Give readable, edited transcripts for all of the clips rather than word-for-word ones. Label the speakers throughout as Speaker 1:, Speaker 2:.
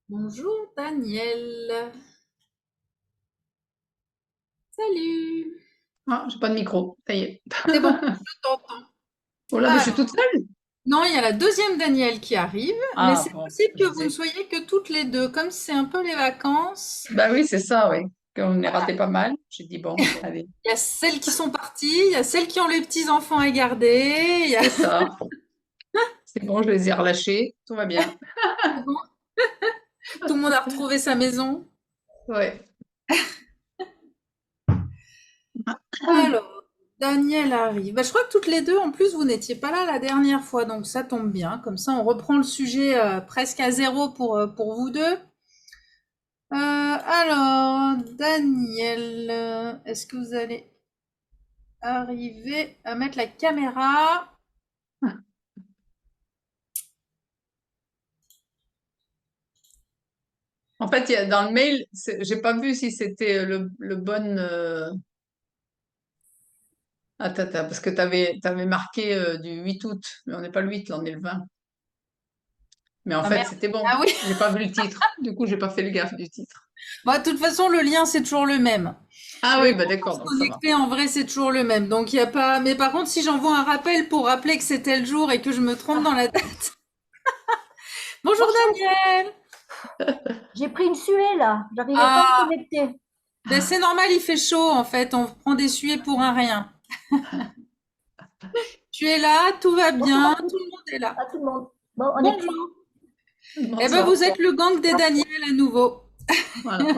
Speaker 1: Bonjour Daniel. Salut.
Speaker 2: Ah, j'ai pas de micro, ça y est.
Speaker 1: C'est bon, je t'entends.
Speaker 2: Oh là, mais je suis toute
Speaker 1: Alors,
Speaker 2: seule.
Speaker 1: non, il y a la deuxième Danielle qui arrive, mais
Speaker 2: Ah
Speaker 1: c'est
Speaker 2: bon,
Speaker 1: possible
Speaker 2: je
Speaker 1: que vous ne
Speaker 2: disais.
Speaker 1: soyez que toutes les deux, comme c'est un peu les vacances.
Speaker 2: Bah oui, c'est ça, oui. On est raté pas mal. J'ai dit bon, allez,
Speaker 1: Il y a celles qui sont parties, il y a celles qui ont les petits-enfants à garder,
Speaker 2: c'est ça. C'est bon, je les ai relâchés. Tout va bien.
Speaker 1: c'est bon, tout le monde a retrouvé sa maison.
Speaker 2: Ouais.
Speaker 1: Alors, Daniel arrive. Bah, je crois que toutes les deux, en plus, vous n'étiez pas là la dernière fois, donc ça tombe bien. Comme ça, on reprend le sujet presque à zéro pour vous deux. Alors, Daniel, est-ce que vous allez arriver à mettre la caméra?
Speaker 2: En fait, dans le mail, j'ai pas vu si c'était le bon. Attends, attends, parce que t'avais marqué du 8 août, mais on n'est pas le 8, là, on est le 20. Mais en
Speaker 1: Ah
Speaker 2: fait,
Speaker 1: merde.
Speaker 2: c'était bon.
Speaker 1: Ah oui.
Speaker 2: J'ai pas vu le titre. Du coup, j'ai pas fait le gaffe du titre.
Speaker 1: Bah, de toute façon, le lien, c'est toujours le même.
Speaker 2: Ah
Speaker 1: Le
Speaker 2: oui,
Speaker 1: lien
Speaker 2: bah
Speaker 1: pour
Speaker 2: d'accord,
Speaker 1: se
Speaker 2: donc ça va.
Speaker 1: connecter, en vrai, c'est toujours le même. Donc, il n'y a pas. Mais par contre, si j'envoie un rappel pour rappeler que c'était le jour et que je me trompe dans la
Speaker 3: Ah,
Speaker 1: date. Bonjour
Speaker 3: bonjour,
Speaker 1: Daniel!
Speaker 3: j'ai pris une suée là, j'arrivais pas à me
Speaker 1: Ah,
Speaker 3: connecter.
Speaker 1: ben c'est normal, il fait chaud en fait. On prend des suées pour un rien. Tu es là, tout va
Speaker 3: Bonjour
Speaker 1: bien,
Speaker 3: à
Speaker 1: tout
Speaker 3: tous,
Speaker 1: le monde est là.
Speaker 3: à tout le monde. Bon, on est trois.
Speaker 1: Bonjour. Eh ben, vous
Speaker 2: Bonsoir.
Speaker 1: êtes le gang des Daniel à nouveau.
Speaker 2: Voilà.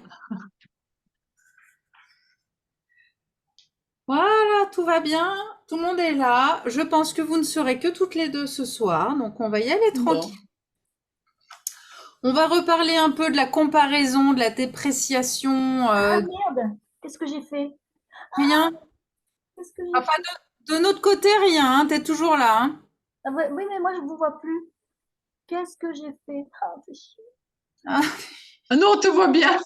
Speaker 1: Voilà, tout va bien, tout le monde est là. Je pense que vous ne serez que toutes les deux ce soir, donc on va y aller tranquille.
Speaker 2: Bon.
Speaker 1: On va reparler un peu de la comparaison, de la dépréciation,
Speaker 3: Ah merde, qu'est-ce que j'ai fait?
Speaker 1: rien.
Speaker 3: Qu'est-ce que j'ai
Speaker 1: Enfin,
Speaker 3: fait?
Speaker 1: de notre côté, rien, hein, t'es toujours là, hein.
Speaker 3: Ah, oui, mais moi je vous vois plus. Qu'est-ce que j'ai fait? Ah, c'est chiant.
Speaker 1: Ah,
Speaker 2: Ah non, on te voit bien.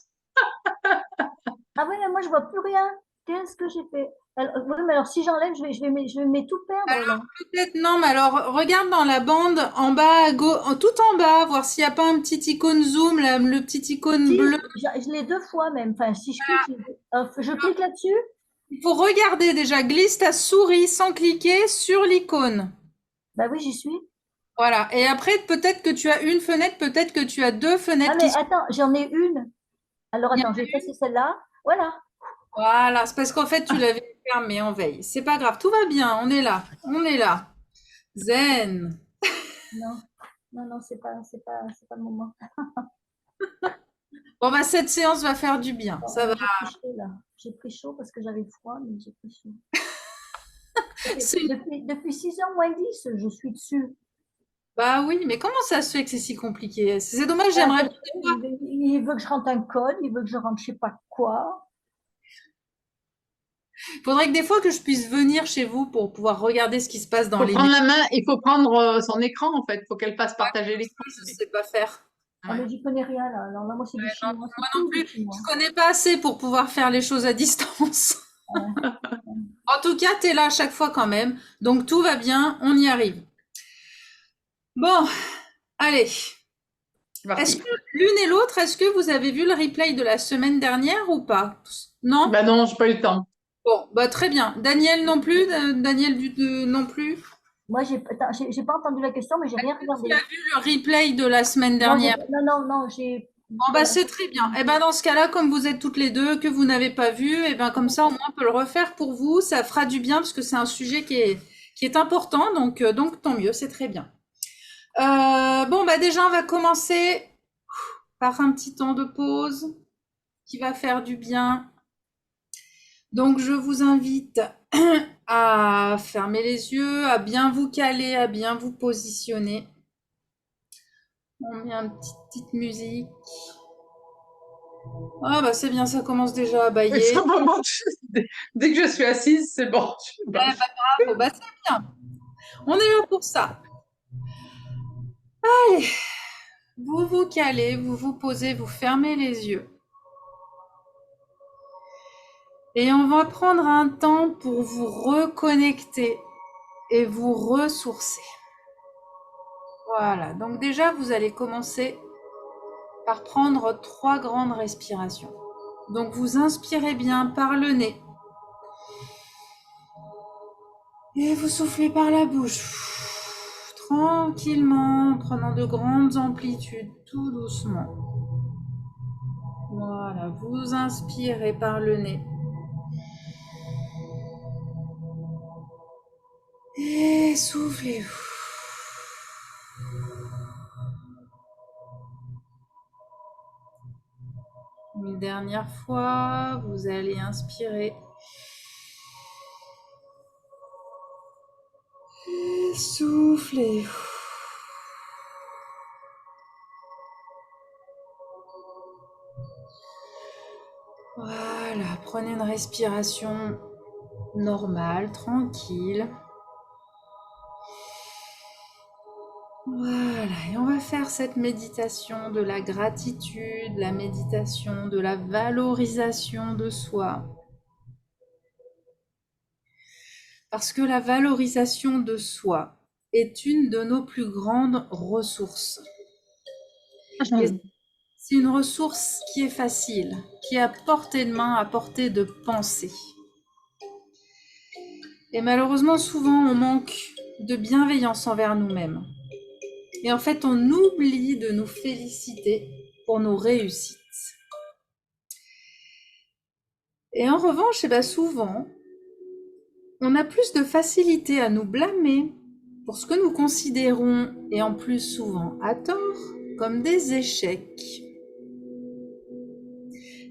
Speaker 3: Ah oui, mais moi je vois plus rien. Qu'est-ce que j'ai fait? Alors, oui, mais alors si j'enlève, je vais tout perdre là.
Speaker 1: peut-être non, mais alors regarde dans la bande en bas, tout en bas, voir s'il n'y a pas un petit icône zoom, là, le petit icône
Speaker 3: Si,
Speaker 1: bleu.
Speaker 3: je l'ai deux fois même. Enfin, si je clique, je clique là-dessus.
Speaker 1: Il faut regarder déjà, glisse ta souris sans cliquer sur l'icône.
Speaker 3: Bah oui, j'y suis.
Speaker 1: Voilà. Et après, peut-être que tu as une fenêtre, peut-être que tu as deux
Speaker 3: Ah
Speaker 1: fenêtres
Speaker 3: mais
Speaker 1: qui sont.
Speaker 3: attends, j'en ai une. Alors
Speaker 1: Il y en
Speaker 3: attends, je
Speaker 1: a
Speaker 3: vais
Speaker 1: une.
Speaker 3: passer celle-là. Voilà.
Speaker 1: Voilà, c'est parce qu'en fait, tu l'avais fermé en veille. C'est pas grave, tout va bien, on est là. On est là. Zen.
Speaker 3: Non, non, non, c'est pas le moment.
Speaker 1: Bon, bah, cette séance va faire du bien.
Speaker 3: Bon,
Speaker 1: Ça va.
Speaker 3: j'ai pris chaud là. J'ai pris chaud parce que j'avais froid, mais j'ai pris chaud.
Speaker 1: C'est
Speaker 3: Depuis 6 ans moins 10, je suis dessus.
Speaker 1: Bah oui, mais comment ça se fait que c'est si compliqué? C'est dommage,
Speaker 3: Ah,
Speaker 1: j'aimerais
Speaker 3: parce
Speaker 1: bien des fois.
Speaker 3: qu'il veut que je rentre un code, il veut que je rentre je sais pas quoi.
Speaker 1: Faudrait que des fois que je puisse venir chez vous pour pouvoir regarder ce qui se passe dans
Speaker 2: Faut
Speaker 1: les
Speaker 2: prendre
Speaker 1: maisons.
Speaker 2: la main, il faut prendre son écran en fait. Faut qu'elle fasse
Speaker 1: Ouais,
Speaker 2: partager
Speaker 1: ça,
Speaker 2: l'écran.
Speaker 1: je sais pas faire.
Speaker 3: Ah, mais
Speaker 2: Ouais.
Speaker 3: j'y connais rien là. Alors là, moi, c'est du
Speaker 1: Non,
Speaker 3: chinois,
Speaker 1: moi
Speaker 3: c'est
Speaker 1: non
Speaker 3: tout du
Speaker 1: plus. Je
Speaker 3: chinois.
Speaker 1: connais pas assez pour pouvoir faire les choses à distance.
Speaker 3: Ouais.
Speaker 1: En tout cas, t'es là à chaque fois quand même. Donc tout va bien, on y arrive. Bon, allez.
Speaker 2: C'est
Speaker 1: Est-ce que
Speaker 2: parti.
Speaker 1: l'une et l'autre, est-ce que vous avez vu le replay de la semaine dernière ou pas? Non?
Speaker 2: Bah non, j'ai pas eu le temps.
Speaker 1: Bon, bah très bien. Daniel non plus? Daniel non plus?
Speaker 3: Moi, attends, j'ai pas entendu la question, mais j'ai rien
Speaker 1: Tu as
Speaker 3: regardé.
Speaker 1: vu le replay de la semaine
Speaker 3: Non,
Speaker 1: dernière?
Speaker 3: non, non, non, j'ai.
Speaker 1: Bon, bah,
Speaker 3: Voilà.
Speaker 1: c'est très bien. Et ben, dans ce cas-là, comme vous êtes toutes les deux, que vous n'avez pas vu, et ben, comme ça, au moins, on peut le refaire pour vous. Ça fera du bien parce que c'est un sujet qui est important. Donc, tant mieux, c'est très bien. Bon, bah, déjà, on va commencer par un petit temps de pause qui va faire du bien. Donc, je vous invite à fermer les yeux, à bien vous caler, à bien vous positionner. On met une petite musique. Ah bah c'est bien, ça commence déjà à
Speaker 2: Oui,
Speaker 1: bâiller.
Speaker 2: ça me montre. Dès que je suis assise, c'est bon.
Speaker 1: Eh bah, bravo, bah c'est bien. On est là pour ça. Allez, vous vous calez, vous vous posez, vous fermez les yeux. Et on va prendre un temps pour vous reconnecter et vous ressourcer. Voilà, donc déjà vous allez commencer par prendre 3 grandes respirations. Donc vous inspirez bien par le nez et vous soufflez par la bouche. Tranquillement, en prenant de grandes amplitudes, tout doucement. Voilà, vous inspirez par le nez. Et soufflez. Une dernière fois, vous allez inspirer. Et soufflez. Voilà, prenez une respiration normale, tranquille. Voilà, et on va faire cette méditation de la gratitude, la méditation de la valorisation de soi. Parce que la valorisation de soi est une de nos plus grandes ressources. Et c'est une ressource qui est facile, qui est à portée de main, à portée de pensée. Et malheureusement, souvent, on manque de bienveillance envers nous-mêmes. Et en fait, on oublie de nous féliciter pour nos réussites. Et en revanche, souvent, on a plus de facilité à nous blâmer pour ce que nous considérons, et en plus souvent à tort, comme des échecs.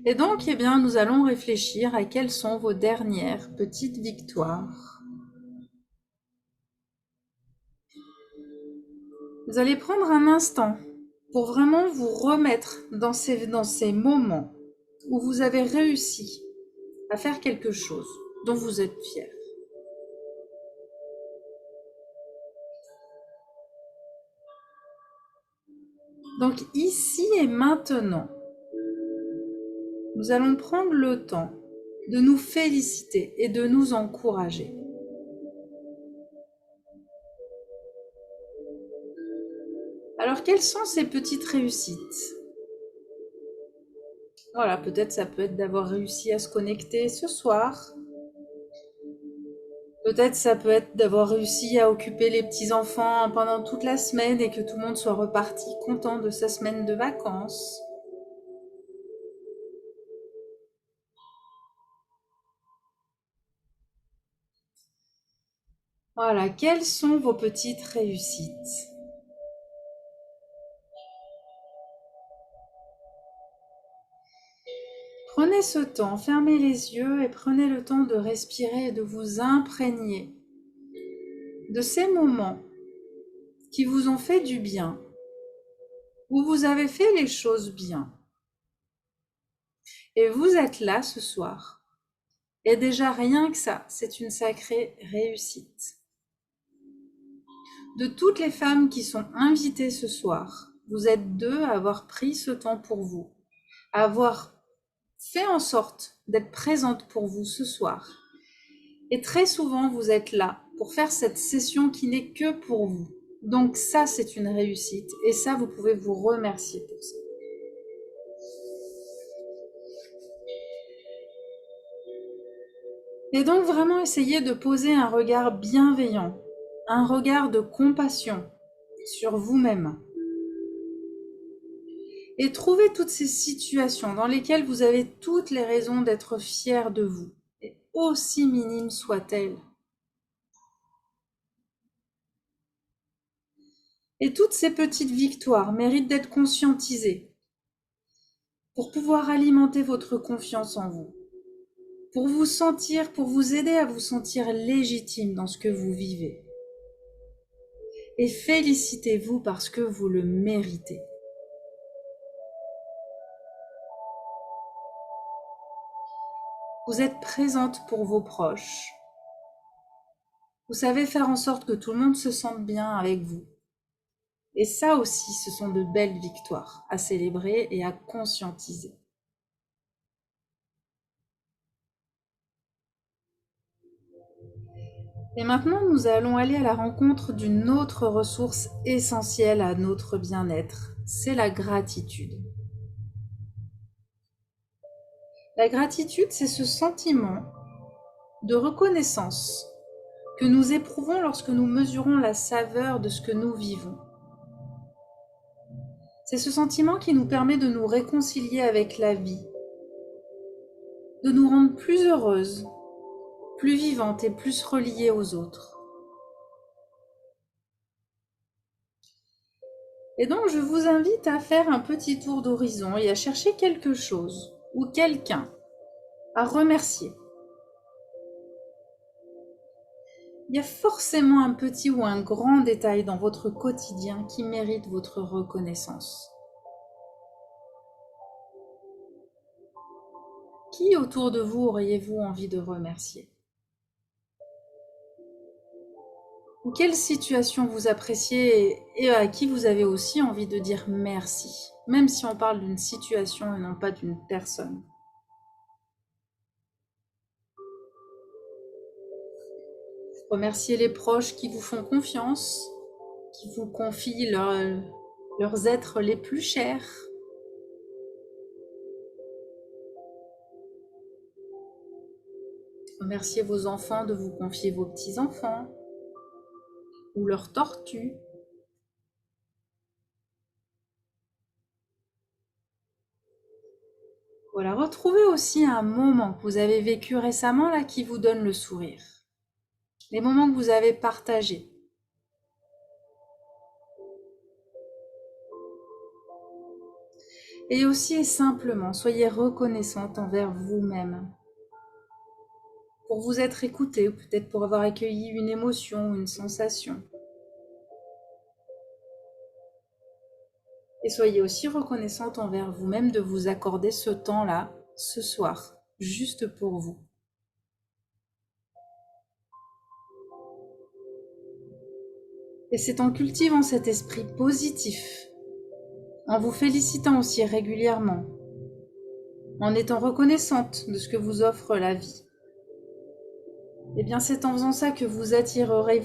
Speaker 1: Et donc, nous allons réfléchir à quelles sont vos dernières petites victoires. Vous allez prendre un instant pour vraiment vous remettre dans ces moments où vous avez réussi à faire quelque chose dont vous êtes fier. Donc ici et maintenant, nous allons prendre le temps de nous féliciter et de nous encourager. Alors, quelles sont ces petites réussites? Voilà, peut-être ça peut être d'avoir réussi à se connecter ce soir. Peut-être ça peut être d'avoir réussi à occuper les petits-enfants pendant toute la semaine et que tout le monde soit reparti content de sa semaine de vacances. Voilà, quelles sont vos petites réussites? Prenez ce temps, fermez les yeux et prenez le temps de respirer et de vous imprégner de ces moments qui vous ont fait du bien, où vous avez fait les choses bien. Et vous êtes là ce soir. Et déjà rien que ça, c'est une sacrée réussite. De toutes les femmes qui sont invitées ce soir, vous êtes 2 à avoir pris ce temps pour vous, à avoir fait en sorte d'être présente pour vous ce soir. Et très souvent, vous êtes là pour faire cette session qui n'est que pour vous. Donc ça, c'est une réussite. Et ça, vous pouvez vous remercier pour ça. Et donc vraiment essayer de poser un regard bienveillant, un regard de compassion sur vous-même. Et trouver toutes ces situations dans lesquelles vous avez toutes les raisons d'être fiers de vous, et aussi minimes soient-elles. Et toutes ces petites victoires méritent d'être conscientisées pour pouvoir alimenter votre confiance en vous, pour vous aider à vous sentir légitime dans ce que vous vivez. Et félicitez-vous parce que vous le méritez. Vous êtes présente pour vos proches. Vous savez faire en sorte que tout le monde se sente bien avec vous. Et ça aussi, ce sont de belles victoires à célébrer et à conscientiser. Et maintenant, nous allons aller à la rencontre d'une autre ressource essentielle à notre bien-être, c'est la gratitude. La gratitude, c'est ce sentiment de reconnaissance que nous éprouvons lorsque nous mesurons la saveur de ce que nous vivons. C'est ce sentiment qui nous permet de nous réconcilier avec la vie, de nous rendre plus heureuses, plus vivantes et plus reliées aux autres. Et donc, je vous invite à faire un petit tour d'horizon et à chercher quelque chose ou quelqu'un à remercier. Il y a forcément un petit ou un grand détail dans votre quotidien qui mérite votre reconnaissance. Qui autour de vous auriez-vous envie de remercier? Ou quelle situation vous appréciez et à qui vous avez aussi envie de dire merci, même si on parle d'une situation et non pas d'une personne? Remerciez les proches qui vous font confiance, qui vous confient leurs êtres les plus chers. Remerciez vos enfants de vous confier vos petits-enfants ou leurs tortues. Voilà, retrouvez aussi un moment que vous avez vécu récemment là qui vous donne le sourire. Les moments que vous avez partagés. Et aussi et simplement, soyez reconnaissante envers vous-même. Pour vous être écouté, ou peut-être pour avoir accueilli une émotion ou une sensation. Et soyez aussi reconnaissante envers vous-même de vous accorder ce temps-là, ce soir, juste pour vous. Et c'est en cultivant cet esprit positif, en vous félicitant aussi régulièrement, en étant reconnaissante de ce que vous offre la vie, et bien c'est en faisant ça que vous attirerez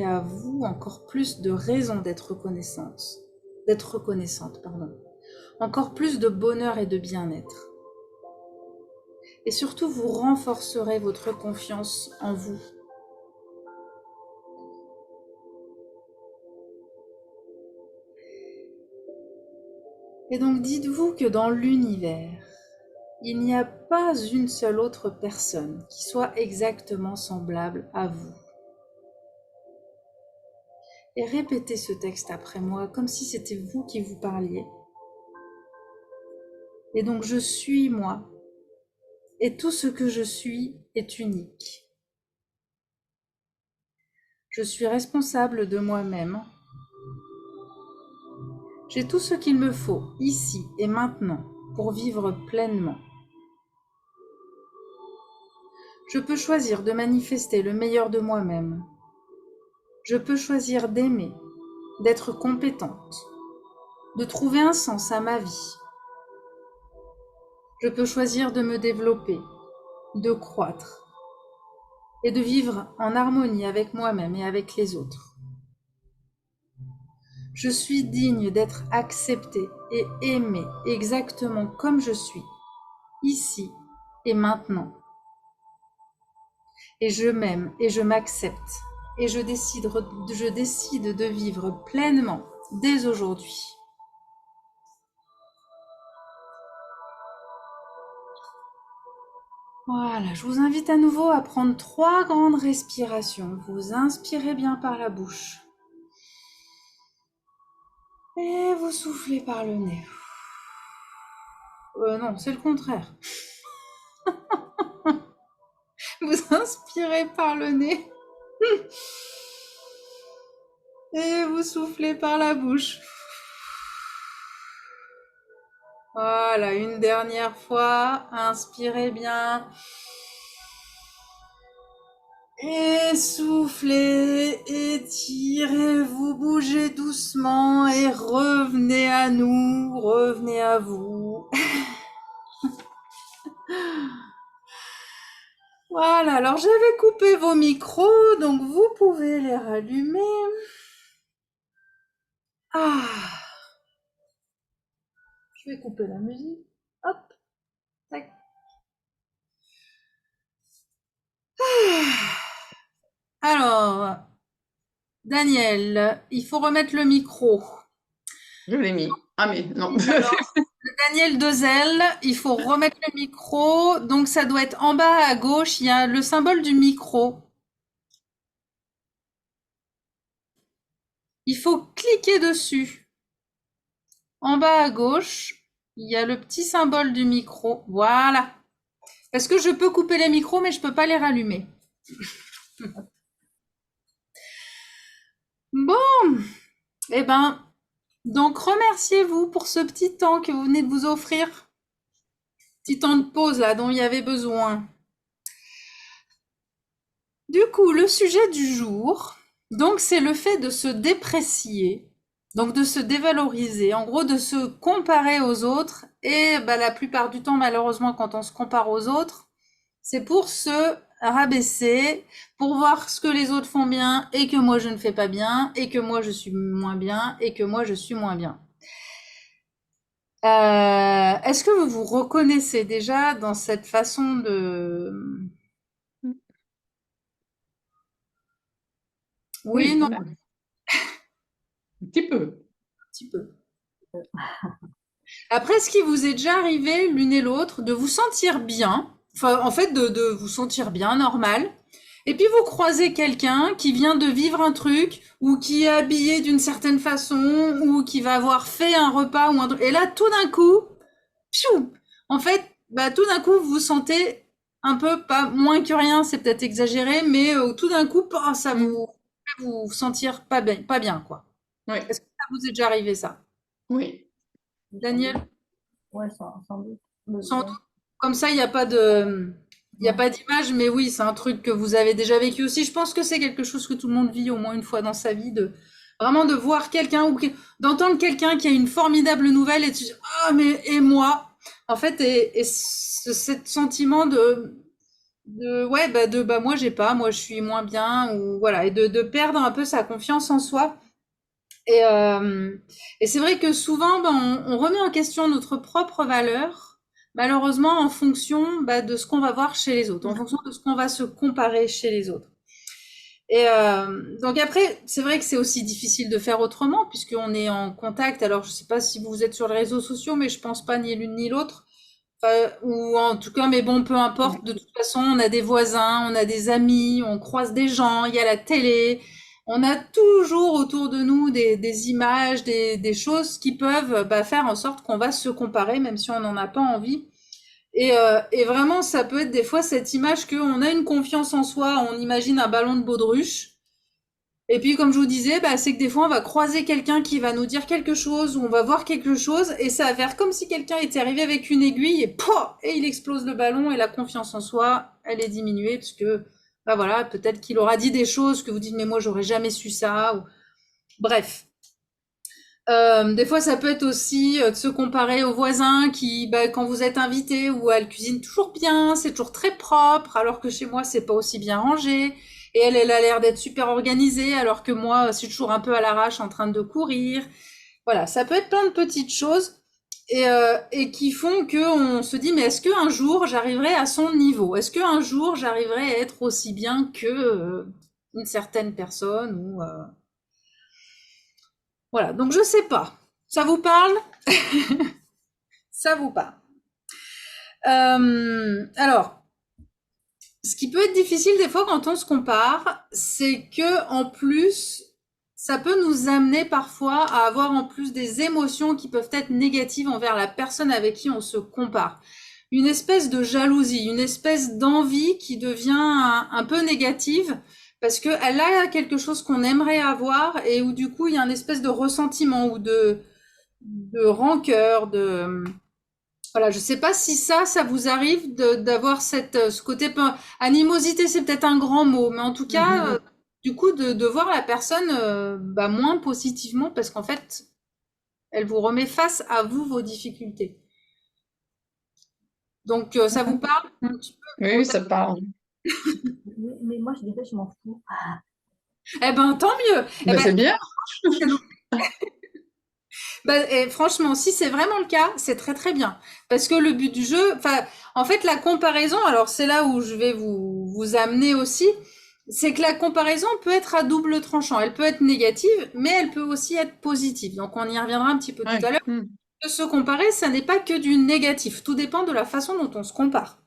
Speaker 1: à vous encore plus de raisons d'être reconnaissante, encore plus de bonheur et de bien-être. Et surtout, vous renforcerez votre confiance en vous. Et donc dites-vous que dans l'univers, il n'y a pas une seule autre personne qui soit exactement semblable à vous. Et répétez ce texte après moi comme si c'était vous qui vous parliez. Et donc je suis moi, et tout ce que je suis est unique. Je suis responsable de moi-même. J'ai tout ce qu'il me faut, ici et maintenant, pour vivre pleinement. Je peux choisir de manifester le meilleur de moi-même. Je peux choisir d'aimer, d'être compétente, de trouver un sens à ma vie. Je peux choisir de me développer, de croître et de vivre en harmonie avec moi-même et avec les autres. Je suis digne d'être acceptée et aimée exactement comme je suis, ici et maintenant. Et je m'aime et je m'accepte et je décide de vivre pleinement dès aujourd'hui. Voilà, je vous invite à nouveau à prendre 3 grandes respirations. Vous inspirez bien par la bouche. Et vous soufflez par le nez. Non, c'est le contraire. Vous inspirez par le nez. Et vous soufflez par la bouche. Voilà, une dernière fois. Inspirez bien. Essoufflez, étirez-vous, bougez doucement et revenez à nous, revenez à vous. Voilà, alors j'avais coupé vos micros, donc vous pouvez les rallumer. Ah, je vais couper la musique. Hop, tac. Alors, Daniel, il faut remettre le micro.
Speaker 2: Je l'ai mis. Ah, mais non.
Speaker 1: Alors, Daniel Dezel, il faut remettre le micro. Donc, ça doit être en bas à gauche. Il y a le symbole du micro. Il faut cliquer dessus. En bas à gauche, il y a le petit symbole du micro. Voilà. Parce que je peux couper les micros, mais je peux pas les rallumer. Bon, eh ben, donc remerciez-vous pour ce petit temps que vous venez de vous offrir. Petit temps de pause là dont il y avait besoin. Du coup, le sujet du jour, donc c'est le fait de se déprécier, donc de se dévaloriser, en gros de se comparer aux autres. Et bah, la plupart du temps, malheureusement, quand on se compare aux autres, c'est pour se rabaisser, pour voir ce que les autres font bien et que moi je ne fais pas bien, et que moi je suis moins bien, et que moi je suis moins bien. Est-ce que vous vous reconnaissez déjà dans cette façon de... Oui,
Speaker 2: Oui,
Speaker 1: non,
Speaker 2: quand même. Un petit peu.
Speaker 1: un petit peu. Après, est-ce qu'il vous est déjà arrivé, l'une et l'autre, de vous sentir bien, enfin, en fait, de vous sentir bien, normal, et puis vous croisez quelqu'un qui vient de vivre un truc, ou qui est habillé d'une certaine façon, ou qui va avoir fait un repas, ou un truc, et là, tout d'un coup, pfiou, en fait, bah, tout d'un coup, vous vous sentez un peu, pas moins que rien, c'est peut-être exagéré, mais tout d'un coup, ça vous fait vous sentir pas bien, quoi.
Speaker 2: Oui,
Speaker 1: Est-ce que ça vous est déjà arrivé, ça?
Speaker 2: oui.
Speaker 3: Sans doute.
Speaker 1: Daniel?
Speaker 3: Ouais, sans doute.
Speaker 1: Sans
Speaker 3: Ouais.
Speaker 1: doute. Comme ça, il y a
Speaker 3: Non.
Speaker 1: pas d'image, mais oui, c'est un truc que vous avez déjà vécu aussi. Je pense que c'est quelque chose que tout le monde vit au moins une fois dans sa vie, de vraiment de voir quelqu'un ou d'entendre quelqu'un qui a une formidable nouvelle et de se dire, ah, mais et moi? En fait, et ce sentiment ouais, bah, moi, j'ai pas, moi, je suis moins bien, ou voilà, et de perdre un peu sa confiance en soi. Et, euh, et c'est vrai que souvent, ben, on remet en question notre propre valeur, malheureusement en fonction bah, de ce qu'on va voir chez les autres, en fonction de ce qu'on va se comparer chez les autres. Donc après, c'est vrai que c'est aussi difficile de faire autrement, puisqu'on est en contact. Alors, je sais pas si vous êtes sur les réseaux sociaux, mais je pense pas ni l'une ni l'autre. Ou en tout cas, mais bon, peu importe. De toute façon, on a des voisins, on a des amis, on croise des gens, il y a la télé. On a toujours autour de nous des images, des choses qui peuvent bah, faire en sorte qu'on va se comparer, même si on n'en a pas envie. Et vraiment, ça peut être des fois cette image qu'on a une confiance en soi, on imagine un ballon de baudruche. Et puis, comme je vous disais, bah, c'est que des fois, on va croiser quelqu'un qui va nous dire quelque chose, ou on va voir quelque chose, et ça va faire comme si quelqu'un était arrivé avec une aiguille, et pouah, et il explose le ballon, et la confiance en soi, elle est diminuée, parce que, bah voilà, peut-être qu'il aura dit des choses que vous dites, mais moi, j'aurais jamais su ça, ou... Bref. Des fois, ça peut être aussi de se comparer aux voisins qui, bah, quand vous êtes invité, ou elle cuisine toujours bien, c'est toujours très propre, alors que chez moi, c'est pas aussi bien rangé. Et elle a l'air d'être super organisée, alors que moi, c'est toujours un peu à l'arrache en train de courir. Voilà, ça peut être plein de petites choses et qui font que on se dit, mais est-ce qu'un jour, j'arriverai à son niveau? Est-ce qu'un jour, j'arriverai à être aussi bien que une certaine personne ou voilà, donc je sais pas. Ça vous parle? Ça vous parle. Alors, ce qui peut être difficile des fois quand on se compare, c'est que en plus, ça peut nous amener parfois à avoir en plus des émotions qui peuvent être négatives envers la personne avec qui on se compare. Une espèce de jalousie, une espèce d'envie qui devient un peu négative parce qu'elle a quelque chose qu'on aimerait avoir et où du coup il y a une espèce de ressentiment ou de rancœur, Voilà, je sais pas si ça vous arrive d'avoir ce côté animosité, c'est peut-être un grand mot, mais en tout cas,
Speaker 2: Mhm.
Speaker 1: du coup, de voir la personne bah, moins positivement parce qu'en fait, elle vous remet face à vous vos difficultés. Donc, ça vous parle un petit peu
Speaker 2: Oui, ça parle.
Speaker 3: Mais moi, je disais, je m'en fous.
Speaker 1: Eh ben, tant mieux. Eh
Speaker 2: Ben,
Speaker 1: ben,
Speaker 2: c'est bien.
Speaker 1: bah, et franchement, si c'est vraiment le cas, c'est très très bien. Parce que le but du jeu, enfin, en fait, la comparaison, alors c'est là où je vais vous amener aussi, c'est que la comparaison peut être à double tranchant. Elle peut être négative, mais elle peut aussi être positive. Donc on y reviendra un petit peu tout
Speaker 2: Ouais.
Speaker 1: à l'heure.
Speaker 2: Mm.
Speaker 1: De se comparer, ça n'est pas que du négatif. Tout dépend de la façon dont on se compare.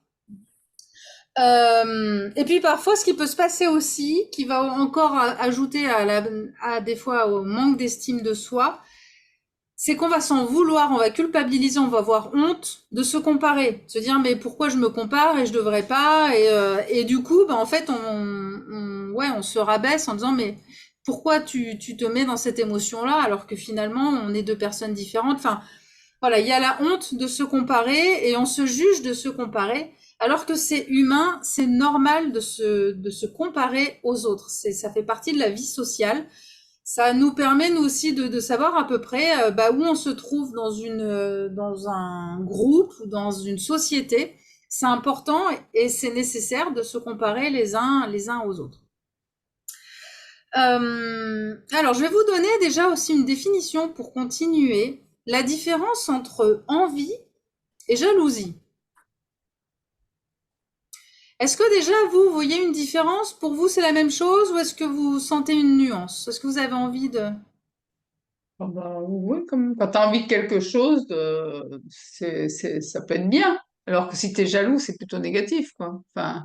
Speaker 1: Et puis parfois, ce qui peut se passer aussi, qui va encore ajouter à des fois au manque d'estime de soi, c'est qu'on va s'en vouloir, on va culpabiliser, on va avoir honte de se comparer, se dire mais pourquoi je me compare et je devrais pas et du coup bah en fait ouais on se rabaisse en disant mais pourquoi tu te mets dans cette émotion là alors que finalement on est deux personnes différentes. Enfin voilà, il y a la honte de se comparer et on se juge de se comparer alors que c'est humain, c'est normal de se comparer aux autres. Ça fait partie de la vie sociale. Ça nous permet nous aussi de savoir à peu près bah, où on se trouve dans un groupe ou dans une société. C'est important et c'est nécessaire de se comparer les uns aux autres. Alors, je vais vous donner déjà aussi une définition pour continuer. La différence entre envie et jalousie. Est-ce que déjà vous voyez une différence? Pour vous, c'est la même chose ou est-ce que vous sentez une nuance? Est-ce que vous avez envie de...
Speaker 2: Ah bah, oui, comme quand tu as envie de quelque chose, ça peut être bien. Alors que si tu es jaloux, c'est plutôt négatif, quoi. Enfin,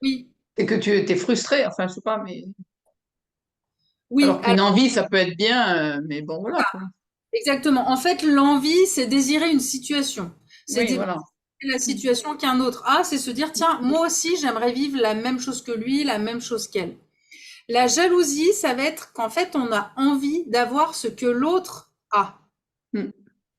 Speaker 1: Oui,
Speaker 2: et que tu es frustré, enfin, je sais pas, mais
Speaker 1: oui.
Speaker 2: alors qu'une envie, ça peut être bien, mais bon, voilà, quoi.
Speaker 1: Exactement. En fait, l'envie, c'est désirer une situation. C'est
Speaker 2: Oui,
Speaker 1: désirer
Speaker 2: voilà.
Speaker 1: la situation qu'un autre a, c'est se dire, tiens, moi aussi, j'aimerais vivre la même chose que lui, la même chose qu'elle. La jalousie, ça va être qu'en fait, on a envie d'avoir ce que l'autre a.
Speaker 2: Mm.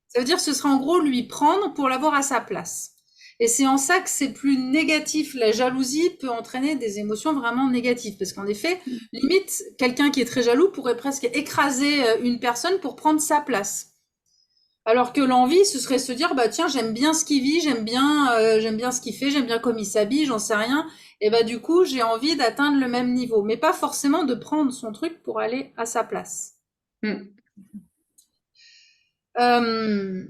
Speaker 1: Ça veut dire que ce sera en gros lui prendre pour l'avoir à sa place. Et c'est en ça que c'est plus négatif. La jalousie peut entraîner des émotions vraiment négatives. Parce qu'en effet, limite, quelqu'un qui est très jaloux pourrait presque écraser une personne pour prendre sa place. Alors que l'envie, ce serait se dire, bah tiens, j'aime bien ce qu'il vit, j'aime bien ce qu'il fait, j'aime bien comme il s'habille, j'en sais rien. Et bah du coup, j'ai envie d'atteindre le même niveau, mais pas forcément de prendre son truc pour aller à sa place.
Speaker 2: Mm.
Speaker 1: Euh,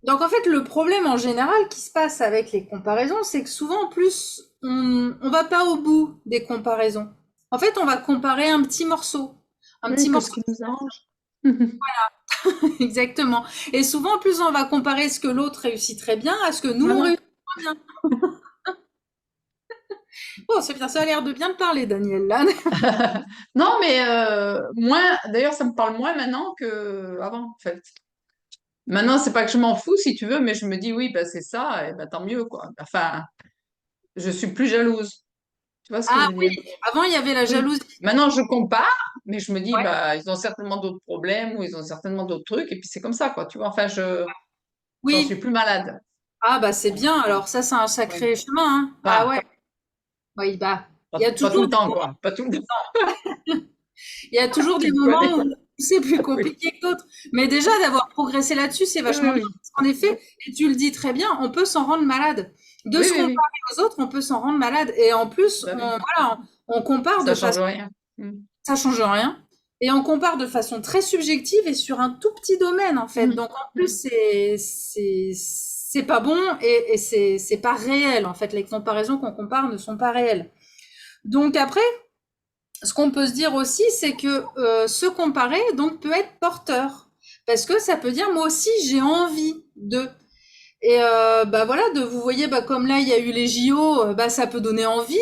Speaker 1: donc en fait, le problème en général qui se passe avec les comparaisons, c'est que souvent, en plus, on va pas au bout des comparaisons. En fait, on va comparer un
Speaker 2: Oui,
Speaker 1: petit
Speaker 2: que ce
Speaker 1: morceau
Speaker 2: qui nous arrange.
Speaker 1: exactement. Et souvent, en plus, on va comparer ce que l'autre réussit très bien à ce que nous on
Speaker 2: Voilà.
Speaker 1: réussit pas bien. Oh, c'est bien, ça a l'air de bien te parler, Daniel, là.
Speaker 2: Non, mais moins, d'ailleurs, ça me parle moins maintenant qu'avant, en fait. Maintenant, c'est pas que je m'en fous, si tu veux, mais je me dis, oui, bah, c'est ça, et bah, tant mieux, quoi. Enfin, je suis plus jalouse. Tu vois ce que je
Speaker 1: Ah
Speaker 2: veux
Speaker 1: oui,
Speaker 2: dire?
Speaker 1: avant, il y avait la
Speaker 2: Oui.
Speaker 1: jalousie.
Speaker 2: Maintenant, je compare, mais je me dis,
Speaker 1: Ouais.
Speaker 2: bah, ils ont certainement d'autres problèmes ou ils ont certainement d'autres trucs, et puis c'est comme ça, quoi. Tu vois, enfin, j'en suis
Speaker 1: Oui.
Speaker 2: plus malade.
Speaker 1: Ah bah c'est bien. Alors ça, c'est un
Speaker 2: Oui.
Speaker 1: sacré chemin, hein. Ah
Speaker 2: Enfin,
Speaker 1: ouais. Oui, bah, il y a
Speaker 2: pas tout
Speaker 1: toujours
Speaker 2: le temps, quoi. Pas tout le temps.
Speaker 1: il y a toujours
Speaker 2: Tu
Speaker 1: des
Speaker 2: me connais.
Speaker 1: moments où c'est plus
Speaker 2: Oui.
Speaker 1: compliqué que d'autres. Mais déjà, d'avoir progressé là-dessus, c'est
Speaker 2: Oui, oui,
Speaker 1: vachement bien.
Speaker 2: oui.
Speaker 1: Parce qu'en effet, et tu le dis très bien, on peut s'en rendre malade. De
Speaker 2: Oui,
Speaker 1: se
Speaker 2: oui, oui.
Speaker 1: comparer aux autres, on peut s'en rendre malade. Et en plus,
Speaker 2: Bah oui.
Speaker 1: voilà, on compare
Speaker 2: Ça
Speaker 1: de
Speaker 2: change
Speaker 1: façon,
Speaker 2: rien. Mm.
Speaker 1: ça change rien. Et on compare de façon très subjective et sur un tout petit domaine, en fait.
Speaker 2: Mm.
Speaker 1: Donc, en plus, c'est pas bon et c'est pas réel. En fait, les comparaisons qu'on compare ne sont pas réelles. Donc après, ce qu'on peut se dire aussi, c'est que se comparer donc peut être porteur, parce que ça peut dire moi aussi j'ai envie de. Et bah voilà, de vous voyez, bah comme là il y a eu les JO, bah ça peut donner envie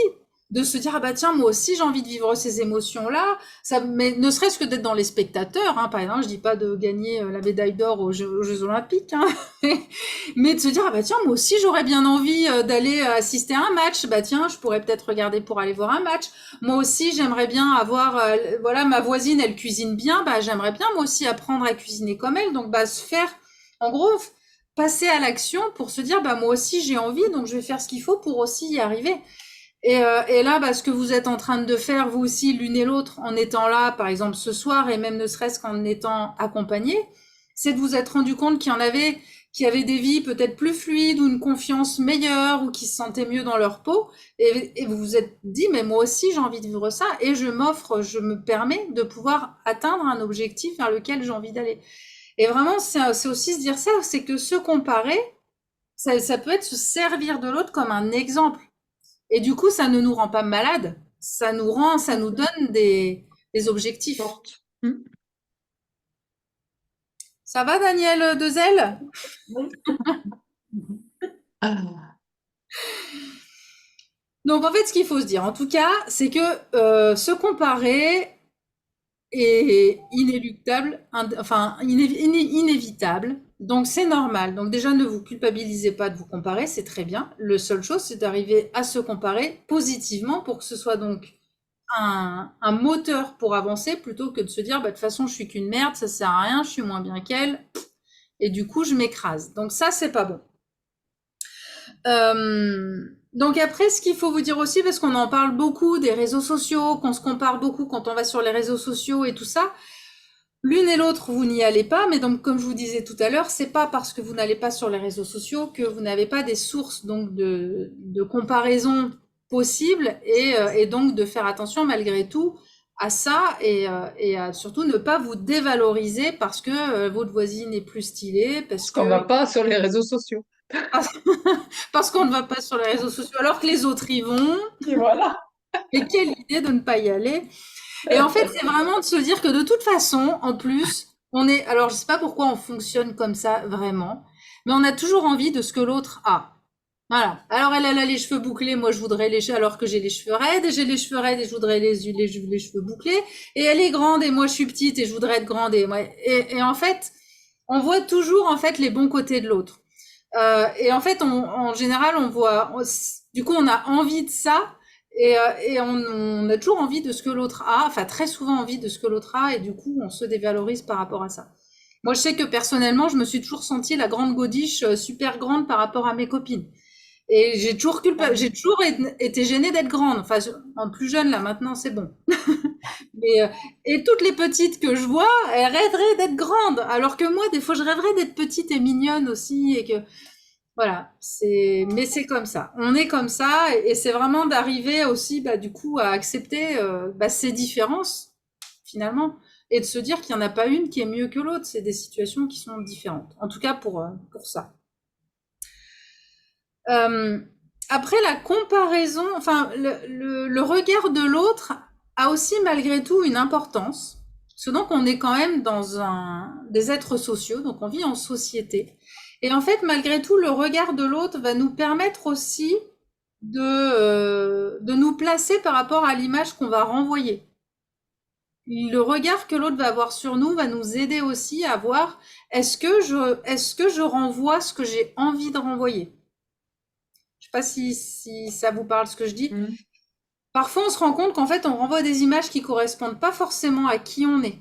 Speaker 1: de se dire ah bah tiens moi aussi j'ai envie de vivre ces émotions là. Ça, mais ne serait-ce que d'être dans les spectateurs, hein, par exemple, je dis pas de gagner la médaille d'or aux Jeux Olympiques, hein, mais de se dire ah bah tiens moi aussi j'aurais bien envie d'aller assister à un match. Bah tiens je pourrais peut-être regarder pour aller voir un match. Moi aussi j'aimerais bien avoir voilà ma voisine elle cuisine bien, bah j'aimerais bien moi aussi apprendre à cuisiner comme elle. Donc bah se faire en gros passer à l'action pour se dire, bah, moi aussi j'ai envie, donc je vais faire ce qu'il faut pour aussi y arriver. Et là, bah, ce que vous êtes en train de faire, vous aussi, l'une et l'autre, en étant là, par exemple, ce soir, et même ne serait-ce qu'en étant accompagnés, c'est de vous être rendu compte qu'il y en avait qui avaient des vies peut-être plus fluides ou une confiance meilleure ou qui se sentaient mieux dans leur peau. Et vous vous êtes dit, mais moi aussi, j'ai envie de vivre ça et je me permets de pouvoir atteindre un objectif vers lequel j'ai envie d'aller. Et vraiment, c'est aussi se dire ça, c'est que se comparer, ça peut être se servir de l'autre comme un exemple. Et du coup, ça ne nous rend pas malades, ça nous donne des objectifs.
Speaker 2: Forte.
Speaker 1: Ça va, Daniel Dezel?
Speaker 3: Oui.
Speaker 2: Ah.
Speaker 1: Donc, en fait, ce qu'il faut se dire, en tout cas, c'est que se comparer est inéluctable, inévitable. Donc, c'est normal. Donc, déjà, ne vous culpabilisez pas de vous comparer, c'est très bien. La seule chose, c'est d'arriver à se comparer positivement pour que ce soit donc un moteur pour avancer plutôt que de se dire, bah, de toute façon, je suis qu'une merde, ça sert à rien, je suis moins bien qu'elle, et du coup, je m'écrase. Donc, ça, c'est pas bon. Donc après, ce qu'il faut vous dire aussi, parce qu'on en parle beaucoup des réseaux sociaux, qu'on se compare beaucoup quand on va sur les réseaux sociaux et tout ça, l'une et l'autre, vous n'y allez pas, mais donc comme je vous disais tout à l'heure, c'est pas parce que vous n'allez pas sur les réseaux sociaux que vous n'avez pas des sources donc de comparaison possibles et donc de faire attention malgré tout à ça et à surtout ne pas vous dévaloriser parce que votre voisine est plus stylée,
Speaker 2: Parce qu'on va pas sur les réseaux sociaux.
Speaker 1: parce qu'on ne va pas sur les réseaux sociaux alors que les autres y vont.
Speaker 2: Et voilà.
Speaker 1: Et quelle idée de ne pas y aller. Et en fait, c'est vraiment de se dire que de toute façon, en plus, alors je sais pas pourquoi on fonctionne comme ça vraiment, mais on a toujours envie de ce que l'autre a. Voilà. Alors elle a les cheveux bouclés, moi je voudrais alors que j'ai les cheveux raides, et j'ai les cheveux raides et je voudrais les cheveux bouclés, et elle est grande et moi je suis petite et je voudrais être grande et en fait, on voit toujours en fait les bons côtés de l'autre. Et en fait, en général, du coup, on a envie de ça et on a toujours envie de ce que l'autre a, enfin très souvent envie de ce que l'autre a et du coup, on se dévalorise par rapport à ça. Moi, je sais que personnellement, je me suis toujours sentie la grande godiche, super grande par rapport à mes copines. Et j'ai toujours été gênée d'être grande. Enfin, en plus jeune, là, maintenant, c'est bon. Et toutes les petites que je vois, elles rêveraient d'être grandes. Alors que moi, des fois, je rêverais d'être petite et mignonne aussi. Et que, voilà. Mais c'est comme ça. On est comme ça. Et c'est vraiment d'arriver aussi, bah, du coup, à accepter, ces différences, finalement. Et de se dire qu'il n'y en a pas une qui est mieux que l'autre. C'est des situations qui sont différentes. En tout cas, pour ça. Après la comparaison, enfin le regard de l'autre a aussi malgré tout une importance. Parce que donc on est quand même dans des êtres sociaux, donc on vit en société. Et en fait, malgré tout, le regard de l'autre va nous permettre aussi de nous placer par rapport à l'image qu'on va renvoyer. Le regard que l'autre va avoir sur nous va nous aider aussi à voir est-ce que je renvoie ce que j'ai envie de renvoyer. Je sais pas si ça vous parle ce que je dis. Parfois, on se rend compte qu'en fait, on renvoie des images qui correspondent pas forcément à qui on est.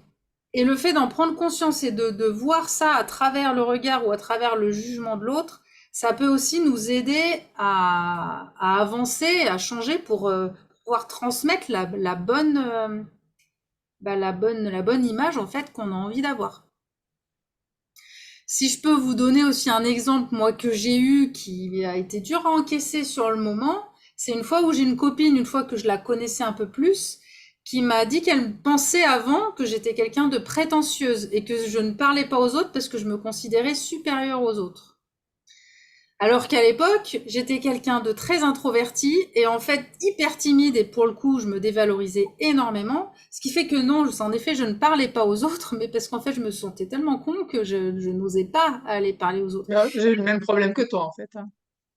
Speaker 1: Et le fait d'en prendre conscience et de voir ça à travers le regard ou à travers le jugement de l'autre, ça peut aussi nous aider à avancer, à changer pour pouvoir transmettre la bonne image en fait qu'on a envie d'avoir. Si je peux vous donner aussi un exemple, moi, que j'ai eu, qui a été dur à encaisser sur le moment, c'est une fois où j'ai une copine, une fois que je la connaissais un peu plus, qui m'a dit qu'elle pensait avant que j'étais quelqu'un de prétentieuse et que je ne parlais pas aux autres parce que je me considérais supérieure aux autres. Alors qu'à l'époque, j'étais quelqu'un de très introverti et en fait hyper timide et pour le coup, je me dévalorisais énormément. Ce qui fait que non, en effet, je ne parlais pas aux autres, mais parce qu'en fait, je me sentais tellement con que je n'osais pas aller parler aux autres.
Speaker 2: J'ai le même problème que toi, en fait.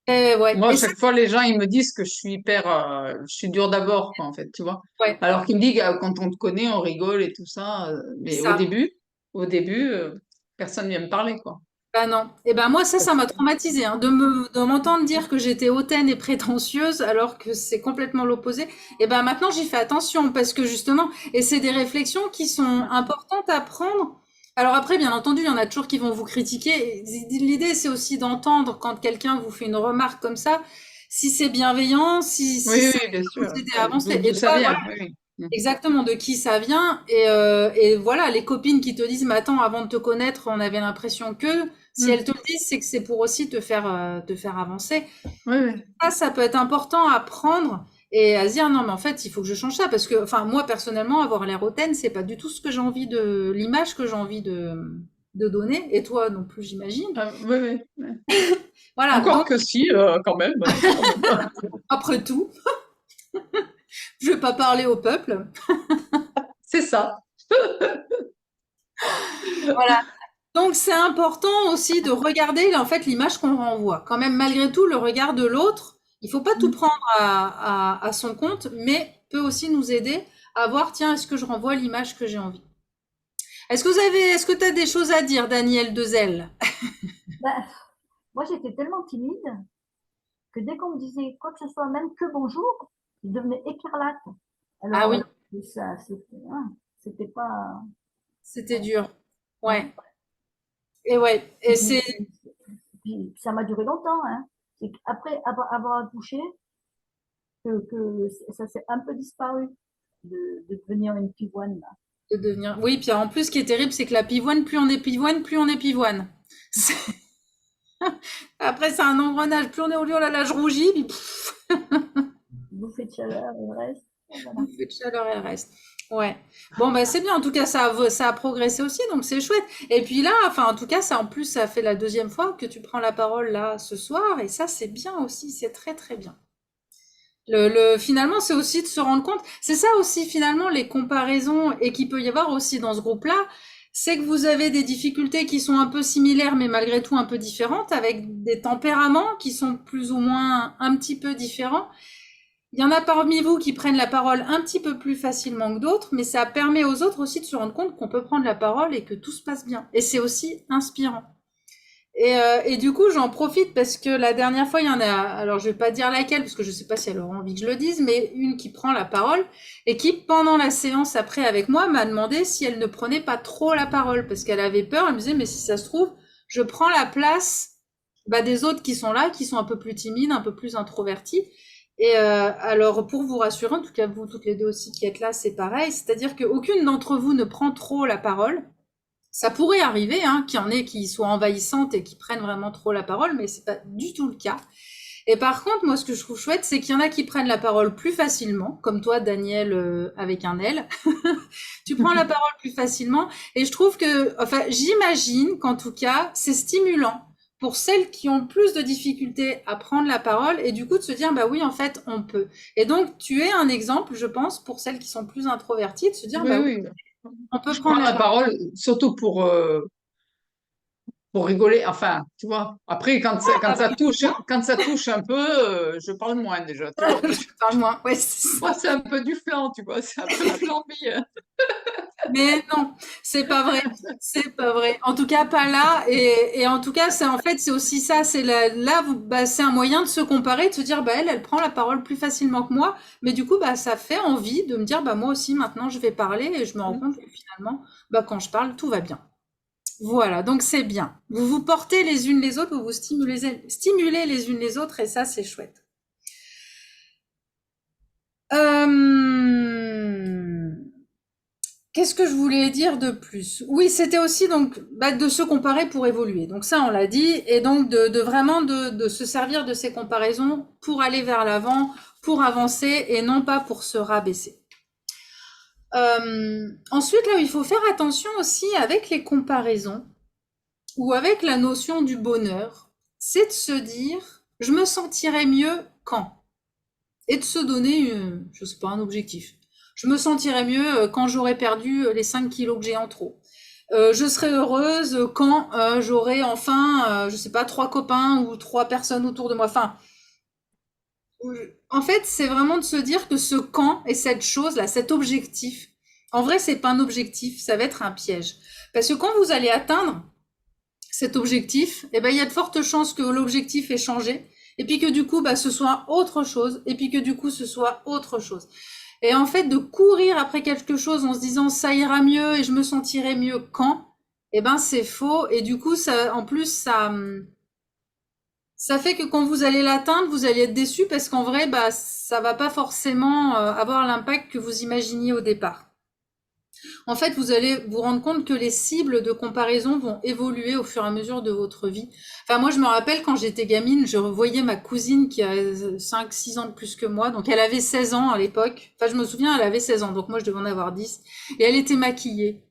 Speaker 1: Ouais.
Speaker 2: Moi, à
Speaker 1: Et ça,
Speaker 2: chaque fois, les gens, ils me disent que je suis je suis dure d'abord, quoi, en fait, tu vois.
Speaker 1: ouais,
Speaker 2: Alors qu'ils me disent, quand on te connaît, on rigole et tout ça. Mais
Speaker 1: ça.
Speaker 2: au début, personne vient me parler, quoi.
Speaker 1: Bah non. Et ben moi, ça m'a traumatisée, hein, de m'entendre dire que j'étais hautaine et prétentieuse alors que c'est complètement l'opposé. Et ben maintenant, j'y fais attention parce que justement, et c'est des réflexions qui sont importantes à prendre. Alors après, bien entendu, il y en a toujours qui vont vous critiquer. L'idée, c'est aussi d'entendre quand quelqu'un vous fait une remarque comme ça, si c'est bienveillant, si
Speaker 2: Oui,
Speaker 1: ça
Speaker 2: oui, bien
Speaker 1: peut
Speaker 2: sûr.
Speaker 1: vous aider à avancer.
Speaker 2: D'où
Speaker 1: Et
Speaker 2: ça
Speaker 1: toi,
Speaker 2: vient,
Speaker 1: voilà,
Speaker 2: oui, oui.
Speaker 1: exactement de qui ça vient. Et voilà, les copines qui te disent, mais attends, avant de te connaître, on avait l'impression que, si elles
Speaker 2: Mm.
Speaker 1: te le disent, c'est que c'est pour aussi te faire avancer.
Speaker 2: Oui, oui.
Speaker 1: Ça peut être important à prendre et à se dire non, mais en fait, il faut que je change ça parce que, enfin, moi personnellement, avoir l'air hautaine, c'est pas du tout ce que j'ai envie l'image que j'ai envie de donner. Et toi non plus, j'imagine.
Speaker 2: Oui, oui, oui.
Speaker 1: Voilà.
Speaker 2: Encore
Speaker 1: Donc,
Speaker 2: que si, quand même, quand même.
Speaker 1: après tout, je vais pas parler au peuple.
Speaker 2: C'est ça.
Speaker 1: Voilà. Donc, c'est important aussi de regarder, en fait, l'image qu'on renvoie. Quand même, malgré tout, le regard de l'autre, il faut pas tout
Speaker 2: Mm.
Speaker 1: prendre à son compte, mais peut aussi nous aider à voir, tiens, est-ce que je renvoie l'image que j'ai envie? Est-ce que tu as des choses à dire, Daniel Dezel?
Speaker 3: Ben, moi, j'étais tellement timide que dès qu'on me disait quoi que ce soit, même que bonjour, je devenais écarlate.
Speaker 1: Ah
Speaker 3: Alors,
Speaker 1: oui,
Speaker 3: ça, c'était pas.
Speaker 1: c'était dur.
Speaker 3: Ouais.
Speaker 1: Ouais. Et ouais. Et c'est,
Speaker 3: Puis ça m'a duré longtemps, hein. C'est qu'après avoir accouché, que ça s'est un peu disparu de devenir une pivoine, là.
Speaker 1: de devenir. Oui, puis en plus, ce qui est terrible, c'est que la pivoine, plus on est pivoine, plus on est pivoine. C'est- Après, c'est un engrenage. Plus on est au lieu, là, là, je rougis, puis pff,
Speaker 3: Bouffée de chaleur et le reste. Voilà.
Speaker 1: bouffée de chaleur, elle reste. Ouais. Bon, bah, c'est bien. En tout cas, ça a progressé aussi, donc c'est chouette. Et puis là, enfin, en tout cas, ça, en plus, ça fait la deuxième fois que tu prends la parole, là, ce soir. Et ça, c'est bien aussi. C'est très, très bien. Finalement, c'est aussi de se rendre compte. C'est ça aussi, finalement, les comparaisons et qu'il peut y avoir aussi dans ce groupe-là. C'est que vous avez des difficultés qui sont un peu similaires, mais malgré tout un peu différentes, avec des tempéraments qui sont plus ou moins un petit peu différents. Il y en a parmi vous qui prennent la parole un petit peu plus facilement que d'autres, mais ça permet aux autres aussi de se rendre compte qu'on peut prendre la parole et que tout se passe bien. Et c'est aussi inspirant. Et du coup, j'en profite parce que la dernière fois, il y en a, alors je vais pas dire laquelle, parce que je sais pas si elle aura envie que je le dise, mais une qui prend la parole et qui, pendant la séance après avec moi, m'a demandé si elle ne prenait pas trop la parole, parce qu'elle avait peur. Elle me disait, mais si ça se trouve, je prends la place, bah, des autres qui sont là, qui sont un peu plus timides, un peu plus introvertis. Et alors, pour vous rassurer, en tout cas vous toutes les deux aussi qui êtes là, c'est pareil, c'est-à-dire qu'aucune d'entre vous ne prend trop la parole. Ça pourrait arriver, hein, qu'il y en ait qui soient envahissantes et qui prennent vraiment trop la parole, mais c'est pas du tout le cas. Et par contre, moi, ce que je trouve chouette, c'est qu'il y en a qui prennent la parole plus facilement, comme toi, Daniel, avec un L. Tu prends la parole plus facilement, et je trouve que, enfin, j'imagine qu'en tout cas, c'est stimulant pour celles qui ont plus de difficultés à prendre la parole, et du coup de se dire, bah oui, en fait, on peut. Et donc, tu es un exemple, je pense, pour celles qui sont plus introverties, de se dire,
Speaker 2: Oui,
Speaker 1: bah oui,
Speaker 2: oui.
Speaker 1: on peut
Speaker 2: Je
Speaker 1: prendre
Speaker 2: prends
Speaker 1: la
Speaker 2: la
Speaker 1: parole.
Speaker 2: parole surtout pour rigoler. Enfin, tu vois. Après, quand ça touche un peu, je parle moins déjà, tu vois.
Speaker 1: Je parle moins, ouais, c'est
Speaker 2: Moi,
Speaker 1: ça.
Speaker 2: c'est un peu du flan, tu vois. C'est un peu la flambée.
Speaker 1: Mais non, c'est pas vrai. C'est pas vrai. En tout cas, pas là. Et en tout cas, c'est en fait, c'est aussi ça. C'est là, bah, c'est un moyen de se comparer, de se dire, bah, elle prend la parole plus facilement que moi. Mais du coup, bah, ça fait envie de me dire, bah, moi aussi, maintenant, je vais parler et je me rends compte que finalement, bah, quand je parle, tout va bien. Voilà. Donc, c'est bien. Vous vous portez les unes les autres, vous vous stimulez les unes les autres et ça, c'est chouette. Euh... Qu'est-ce que je voulais dire de plus? Oui, c'était aussi donc bah, de se comparer pour évoluer. Donc ça, on l'a dit, et donc de vraiment de se servir de ces comparaisons pour aller vers l'avant, pour avancer et non pas pour se rabaisser. Ensuite, là où il faut faire attention aussi avec les comparaisons ou avec la notion du bonheur, c'est de se dire, je me sentirais mieux quand? Et de se donner, je sais pas, un objectif. Je me sentirais mieux quand j'aurai perdu les 5 kilos que j'ai en trop. Je serai heureuse quand j'aurai enfin, je sais pas, 3 copains ou 3 personnes autour de moi. Enfin, en fait, c'est vraiment de se dire que ce quand et cette chose-là, cet objectif, en vrai, c'est pas un objectif, ça va être un piège. Parce que quand vous allez atteindre cet objectif, eh ben, il y a de fortes chances que l'objectif ait changé, et puis que du coup, bah, ce soit autre chose, et puis que du coup, ce soit autre chose. Et en fait, de courir après quelque chose en se disant ça ira mieux et je me sentirai mieux quand, Eh ben, c'est faux. Et du coup, ça, en plus, ça fait que quand vous allez l'atteindre, vous allez être déçu parce qu'en vrai, bah, ça va pas forcément avoir l'impact que vous imaginiez au départ. En fait, vous allez vous rendre compte que les cibles de comparaison vont évoluer au fur et à mesure de votre vie. Enfin, moi, je me rappelle quand j'étais gamine, je revoyais ma cousine qui a 5, 6 ans de plus que moi. Donc, elle avait 16 ans à l'époque. Enfin, je me souviens, elle avait 16 ans. Donc, moi, je devais en avoir 10. Et elle était maquillée.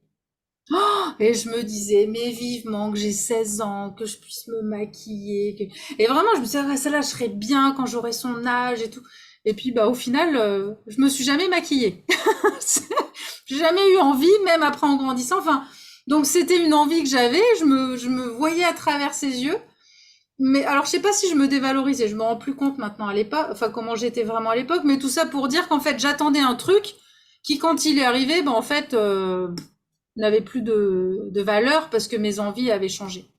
Speaker 1: Et je me disais, mais vivement que j'ai 16 ans, que je puisse me maquiller. Et vraiment, je me disais, ah, celle-là, je serais bien quand j'aurai son âge et tout. Et puis, bah, au final, je me suis jamais maquillée. J'ai jamais eu envie, même après en grandissant. Enfin, donc c'était une envie que j'avais. Je me voyais à travers ses yeux. Mais alors, je sais pas si je me dévalorisais. Je me rends plus compte maintenant à l'époque. Enfin, comment j'étais vraiment à l'époque. Mais tout ça pour dire qu'en fait, j'attendais un truc qui, quand il est arrivé, ben en fait, n'avait plus de valeur parce que mes envies avaient changé.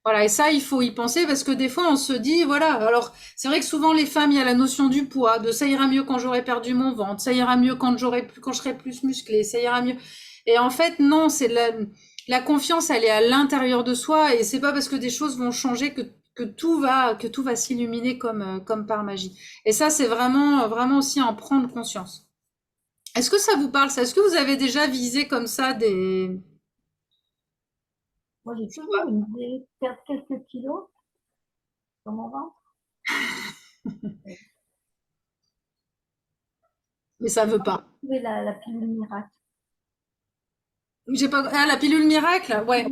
Speaker 1: Voilà, et ça, il faut y penser parce que des fois, on se dit, voilà, alors c'est vrai que souvent les femmes, il y a la notion du poids, de ça ira mieux quand j'aurai perdu mon ventre, ça ira mieux quand je serai plus musclée, ça ira mieux. Et en fait, non, c'est la confiance, elle est à l'intérieur de soi et c'est pas parce que des choses vont changer que tout va s'illuminer comme par magie. Et ça, c'est vraiment, vraiment aussi en prendre conscience. Est-ce que ça vous parle, ça? Est-ce que vous avez déjà visé comme ça des...
Speaker 3: Moi, j'ai toujours visé perdre quelques kilos dans mon ventre.
Speaker 1: Mais ça veut pas.
Speaker 3: Trouver la pilule miracle.
Speaker 1: J'ai pas... Ah, la pilule miracle? Ouais.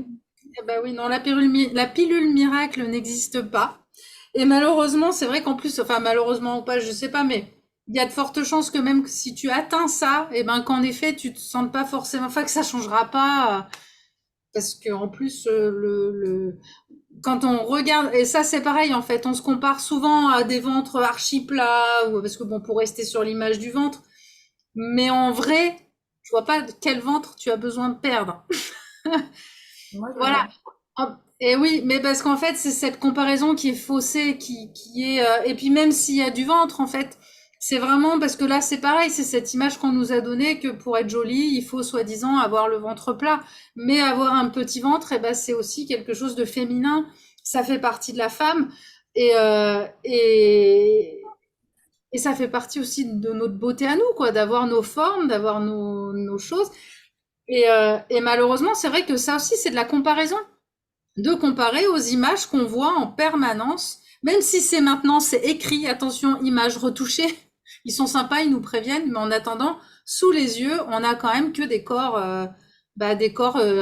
Speaker 1: Eh ben oui, non, la pilule miracle n'existe pas. Et malheureusement, c'est vrai qu'en plus, enfin malheureusement ou pas, je sais pas, mais il y a de fortes chances que même si tu atteins ça, et ben qu'en effet, tu te sentes pas forcément, enfin que ça changera pas, parce que en plus, quand on regarde, et ça c'est pareil en fait, on se compare souvent à des ventres archi plats, ou parce que bon, pour rester sur l'image du ventre, mais en vrai, je vois pas quel ventre tu as besoin de perdre.
Speaker 3: Moi, je
Speaker 1: Voilà.
Speaker 3: vois.
Speaker 1: Et oui, mais parce qu'en fait, c'est cette comparaison qui est faussée, qui est, et puis même s'il y a du ventre, en fait, c'est vraiment parce que là, c'est pareil, c'est cette image qu'on nous a donnée que pour être jolie, il faut soi-disant avoir le ventre plat. Mais avoir un petit ventre, eh ben, c'est aussi quelque chose de féminin. Ça fait partie de la femme. Et ça fait partie aussi de notre beauté à nous, quoi, d'avoir nos formes, d'avoir nos choses. Et malheureusement, c'est vrai que ça aussi, c'est de la comparaison, de comparer aux images qu'on voit en permanence, même si c'est maintenant, c'est écrit, attention, images retouchées, ils sont sympas, ils nous préviennent, mais en attendant, sous les yeux, on a quand même que des corps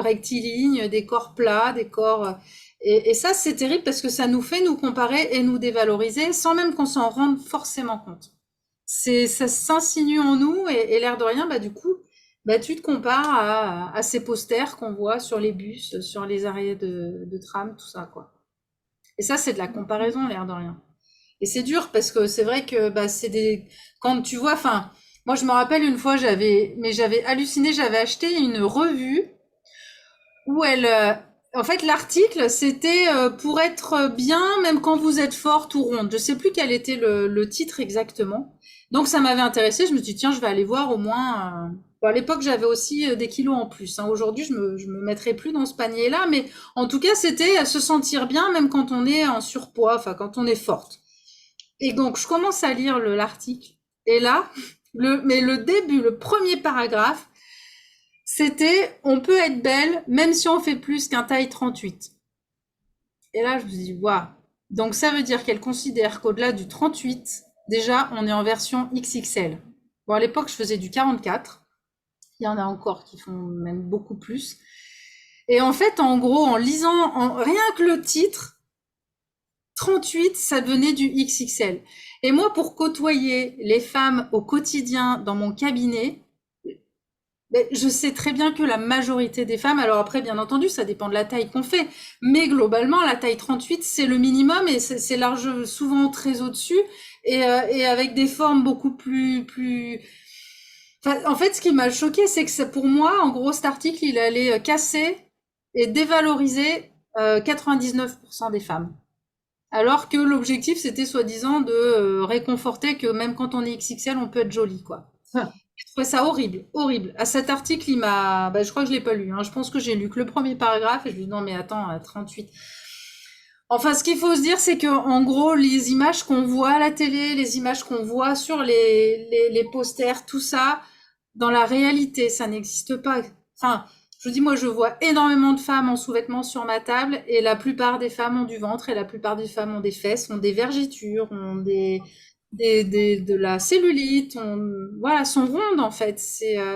Speaker 1: rectilignes, des corps plats, des corps... et ça, c'est terrible parce que ça nous fait nous comparer et nous dévaloriser sans même qu'on s'en rende forcément compte. Ça s'insinue en nous et l'air de rien, bah, du coup, bah, tu te compares à ces posters qu'on voit sur les bus, sur les arrêts de tram, tout ça, quoi. Et ça, c'est de la comparaison, l'air de rien. Et c'est dur parce que c'est vrai que bah, c'est des... Quand tu vois, enfin, moi je me rappelle une fois, j'avais halluciné, j'avais acheté une revue où en fait, l'article, c'était pour être bien, même quand vous êtes forte ou ronde. Je sais plus quel était le titre exactement. Donc ça m'avait intéressée. Je me suis dit, tiens, je vais aller voir au moins. Bon, à l'époque, j'avais aussi des kilos en plus, hein. Aujourd'hui, je me mettrai plus dans ce panier-là, mais en tout cas, c'était se sentir bien, même quand on est en surpoids, enfin quand on est forte. Et donc, je commence à lire l'article. Et là, mais le début, le premier paragraphe. C'était, on peut être belle même si on fait plus qu'un taille 38. Et là, je me dis, waouh. Donc ça veut dire qu'elle considère qu'au-delà du 38, déjà, on est en version XXL. Bon, à l'époque, je faisais du 44. Il y en a encore qui font même beaucoup plus. Et en fait, en gros, en lisant rien que le titre, 38, ça devenait du XXL. Et moi, pour côtoyer les femmes au quotidien dans mon cabinet, mais je sais très bien que la majorité des femmes, alors après, bien entendu, ça dépend de la taille qu'on fait, mais globalement, la taille 38, c'est le minimum et c'est large, souvent très au-dessus et avec des formes beaucoup plus... Enfin, en fait, ce qui m'a choqué, c'est que pour moi, en gros, cet article, il allait casser et dévaloriser 99% des femmes. Alors que l'objectif, c'était soi-disant de réconforter que même quand on est XXL, on peut être jolie, quoi. J'ai trouvé ça horrible, horrible. À cet article, je crois que je l'ai pas lu, hein. Je pense que j'ai lu que le premier paragraphe et je me dis non mais attends, 38. Enfin, ce qu'il faut se dire, c'est que en gros, les images qu'on voit à la télé, les images qu'on voit sur les posters, tout ça, dans la réalité, ça n'existe pas. Enfin, je vous dis, moi, je vois énormément de femmes en sous-vêtements sur ma table et la plupart des femmes ont du ventre et la plupart des femmes ont des fesses, ont des vergitures, ont de la cellulite, voilà, sont rondes en fait.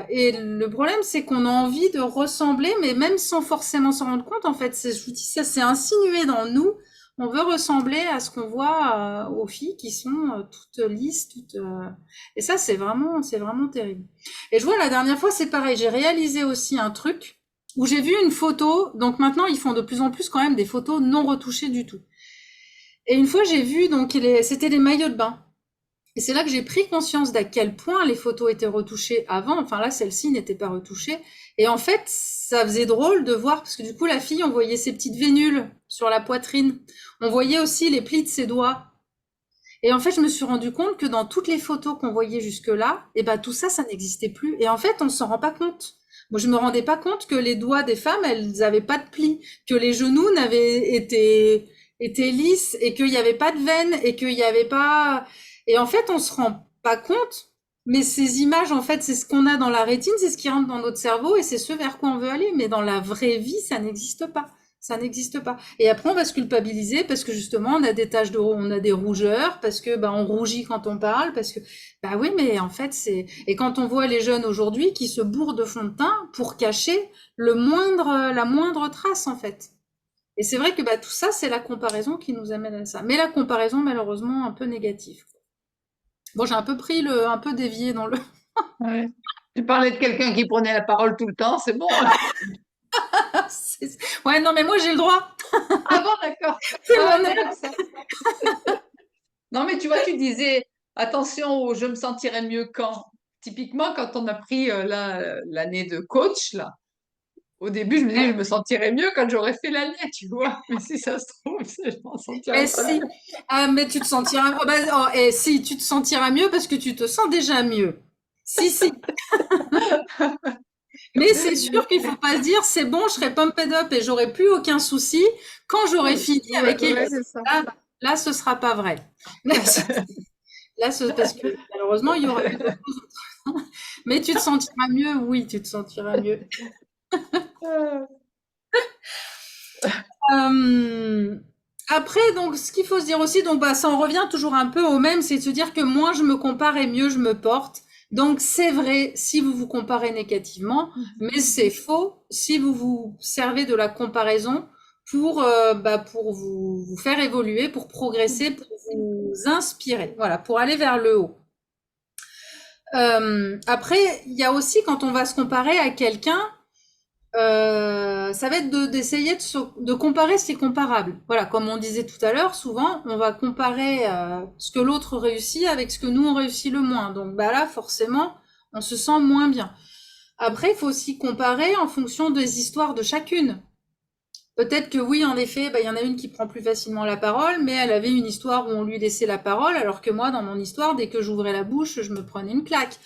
Speaker 1: Et le problème, c'est qu'on a envie de ressembler, mais même sans forcément s'en rendre compte, en fait. Je vous dis ça, c'est insinué dans nous. On veut ressembler à ce qu'on voit aux filles qui sont toutes lisses, et ça, c'est vraiment terrible. Et je vois la dernière fois, c'est pareil. J'ai réalisé aussi un truc où j'ai vu une photo. Donc maintenant, ils font de plus en plus quand même des photos non retouchées du tout. Et une fois, j'ai vu donc c'était des maillots de bain. Et c'est là que j'ai pris conscience d'à quel point les photos étaient retouchées avant. Enfin là, celle-ci n'était pas retouchée. Et en fait, ça faisait drôle de voir, parce que du coup, la fille, on voyait ses petites vénules sur la poitrine. On voyait aussi les plis de ses doigts. Et en fait, je me suis rendu compte que dans toutes les photos qu'on voyait jusque-là, et ben tout ça, ça n'existait plus. Et en fait, on ne s'en rend pas compte. Moi, je me rendais pas compte que les doigts des femmes, elles avaient pas de plis, que les genoux n'avaient été lisses et qu'il n'y avait pas de veines et qu'il n'y avait pas. Et en fait, on se rend pas compte. Mais ces images, en fait, c'est ce qu'on a dans la rétine, c'est ce qui rentre dans notre cerveau et c'est ce vers quoi on veut aller. Mais dans la vraie vie, ça n'existe pas. Ça n'existe pas. Et après, on va se culpabiliser parce que justement, on a des taches de, on a des rougeurs, parce que on rougit quand on parle, parce que oui, mais en fait, et quand on voit les jeunes aujourd'hui qui se bourrent de fond de teint pour cacher la moindre trace, en fait. Et c'est vrai que tout ça, c'est la comparaison qui nous amène à ça. Mais la comparaison, malheureusement, un peu négative. Bon, j'ai un peu un peu dévié dans le.
Speaker 2: Ouais. Tu parlais de quelqu'un qui prenait la parole tout le temps, c'est bon, hein.
Speaker 1: Ouais, non, mais moi, j'ai le droit.
Speaker 2: Ah bon, d'accord.
Speaker 1: C'est
Speaker 2: Ah,
Speaker 1: mon
Speaker 2: c'est
Speaker 1: air.
Speaker 2: pour ça. Non, mais tu vois, tu disais, attention, je me sentirais mieux quand. Typiquement, quand on a pris l'année de coach, là, au début, je me disais, je me sentirais mieux quand j'aurais fait l'année, tu vois. Mais si ça se trouve, je m'en sentirais
Speaker 1: Mais
Speaker 2: pas mieux.
Speaker 1: si. Ah, mais tu te sentiras. Et si, tu te sentiras mieux parce que tu te sens déjà mieux. Si, si. Mais c'est sûr qu'il faut pas se dire, c'est bon, je serai pumped up et j'aurai plus aucun souci quand j'aurai fini avec
Speaker 2: Ouais,
Speaker 1: Elise.
Speaker 2: c'est ça.
Speaker 1: Là, ce sera pas vrai. Parce que malheureusement, il y aura eu d'autres choses. Mais tu te sentiras mieux, oui, tu te sentiras mieux. Euh, Après, donc, ce qu'il faut se dire aussi, donc, ça en revient toujours un peu au même, c'est de se dire que moins je me compare et mieux je me porte. Donc, c'est vrai si vous vous comparez négativement, mais c'est faux si vous vous servez de la comparaison pour vous faire évoluer, pour progresser, pour vous inspirer, voilà, pour aller vers le haut. Après, il y a aussi quand on va se comparer à quelqu'un, ça va être d'essayer de comparer ce qui est comparable. Voilà, comme on disait tout à l'heure, souvent on va comparer ce que l'autre réussit avec ce que nous on réussit le moins. Donc là, forcément, on se sent moins bien. Après, il faut aussi comparer en fonction des histoires de chacune. Peut-être que oui, en effet, il y en a une qui prend plus facilement la parole, mais elle avait une histoire où on lui laissait la parole, alors que moi, dans mon histoire, dès que j'ouvrais la bouche, je me prenais une claque.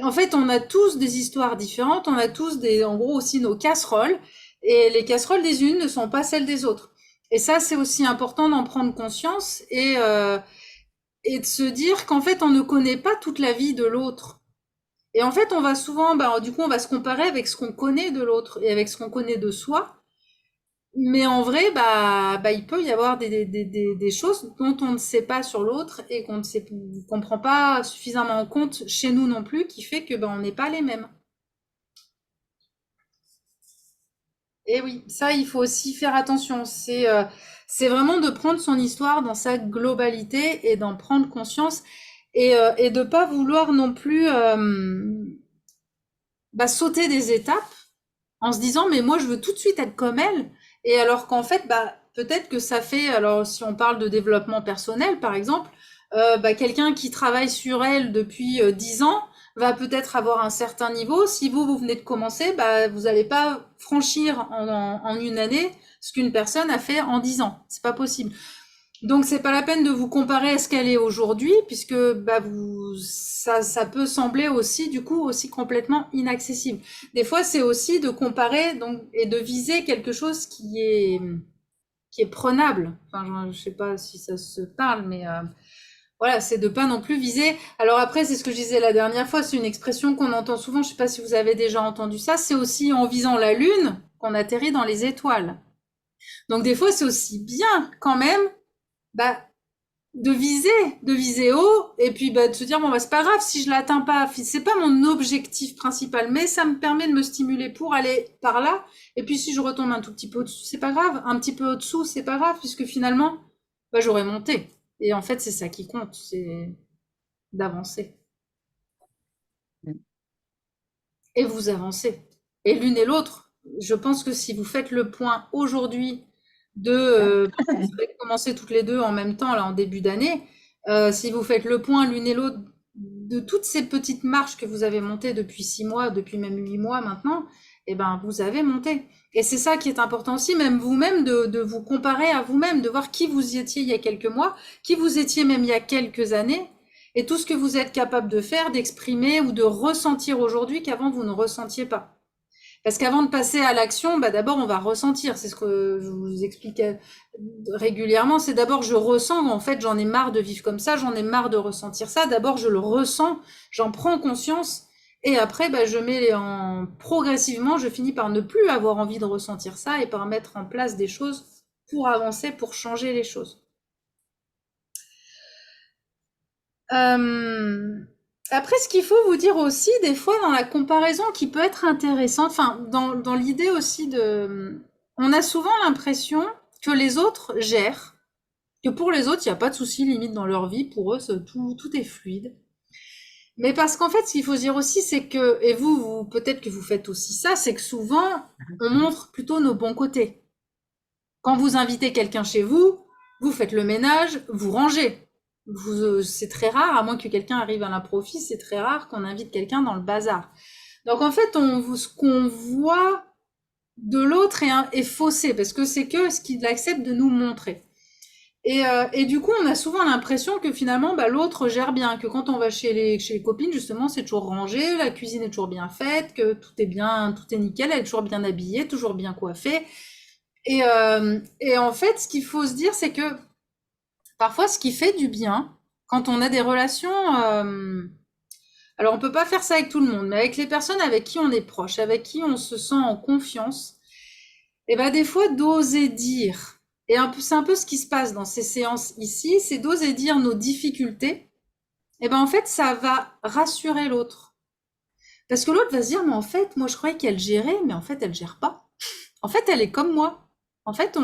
Speaker 1: En fait, on a tous des histoires différentes, on a tous en gros aussi nos casseroles, et les casseroles des unes ne sont pas celles des autres. Et ça, c'est aussi important d'en prendre conscience et de se dire qu'en fait, on ne connaît pas toute la vie de l'autre. Et en fait, on va souvent, du coup, on va se comparer avec ce qu'on connaît de l'autre et avec ce qu'on connaît de soi. Mais en vrai, il peut y avoir des choses dont on ne sait pas sur l'autre et qu'on prend pas suffisamment en compte chez nous non plus, qui fait que on n'est pas les mêmes. Et oui, ça, il faut aussi faire attention. C'est vraiment de prendre son histoire dans sa globalité et d'en prendre conscience et de pas vouloir non plus sauter des étapes en se disant mais moi je veux tout de suite être comme elle et alors qu'en fait peut-être que ça fait alors si on parle de développement personnel par exemple quelqu'un qui travaille sur elle depuis 10 ans va peut-être avoir un certain niveau si vous venez de commencer vous n'allez pas franchir en une année ce qu'une personne a fait en 10 ans, c'est pas possible. Donc c'est pas la peine de vous comparer à ce qu'elle est aujourd'hui, puisque bah, ça peut sembler aussi du coup aussi complètement inaccessible. Des fois, c'est aussi de comparer donc et de viser quelque chose qui est prenable. Enfin, je sais pas si ça se parle, mais voilà, c'est de pas non plus viser. Alors après, c'est ce que je disais la dernière fois, c'est une expression qu'on entend souvent. Je sais pas si vous avez déjà entendu ça. C'est aussi en visant la lune qu'on atterrit dans les étoiles. Donc des fois, c'est aussi bien quand même, bah, de viser haut, et puis bah, de se dire bon bah c'est pas grave si je l'atteins pas, c'est pas mon objectif principal, mais ça me permet de me stimuler pour aller par là. Et puis si je retombe un tout petit peu au-dessus, c'est pas grave, un petit peu au-dessous, c'est pas grave, puisque finalement, bah, j'aurais monté. Et en fait, c'est ça qui compte, c'est d'avancer. Et vous avancez. Et l'une et l'autre, je pense que si vous faites le point aujourd'hui vous avez commencé toutes les deux en même temps, là, en début d'année, si vous faites le point l'une et l'autre de toutes ces petites marches que vous avez montées depuis 6 mois, depuis même 8 mois maintenant, eh ben, vous avez monté. Et c'est ça qui est important aussi, même vous-même, de vous comparer à vous-même, de voir qui vous y étiez il y a quelques mois, qui vous étiez même il y a quelques années, et tout ce que vous êtes capable de faire, d'exprimer ou de ressentir aujourd'hui qu'avant vous ne ressentiez pas. Parce qu'avant de passer à l'action, bah d'abord on va ressentir. C'est ce que je vous explique régulièrement. C'est d'abord je ressens. En fait, j'en ai marre de vivre comme ça. J'en ai marre de ressentir ça. D'abord je le ressens. J'en prends conscience. Et après, bah, progressivement, je finis par ne plus avoir envie de ressentir ça et par mettre en place des choses pour avancer, pour changer les choses. Après, ce qu'il faut vous dire aussi, des fois, dans la comparaison qui peut être intéressante, enfin, dans l'idée aussi on a souvent l'impression que les autres gèrent, que pour les autres, il n'y a pas de souci limite dans leur vie, pour eux, tout est fluide. Mais parce qu'en fait, ce qu'il faut se dire aussi, c'est que, et vous peut-être que vous faites aussi ça, c'est que souvent, on montre plutôt nos bons côtés. Quand vous invitez quelqu'un chez vous, vous faites le ménage, vous rangez. C'est très rare, à moins que quelqu'un arrive à l'improviste, c'est très rare qu'on invite quelqu'un dans le bazar. Donc en fait, ce qu'on voit de l'autre est faussé, parce que c'est que ce qu'il accepte de nous montrer. Et du coup, on a souvent l'impression que finalement, bah, l'autre gère bien, que quand on va chez les copines, justement, c'est toujours rangé, la cuisine est toujours bien faite, que tout est bien, tout est nickel, elle est toujours bien habillée, toujours bien coiffée. Et en fait, ce qu'il faut se dire, c'est que parfois, ce qui fait du bien, quand on a des relations, alors on peut pas faire ça avec tout le monde, mais avec les personnes avec qui on est proche, avec qui on se sent en confiance, et ben des fois d'oser dire, et c'est un peu ce qui se passe dans ces séances ici, c'est d'oser dire nos difficultés, et ben en fait ça va rassurer l'autre. Parce que l'autre va se dire, mais en fait, moi je croyais qu'elle gérait, mais en fait elle gère pas. En fait, elle est comme moi. En fait,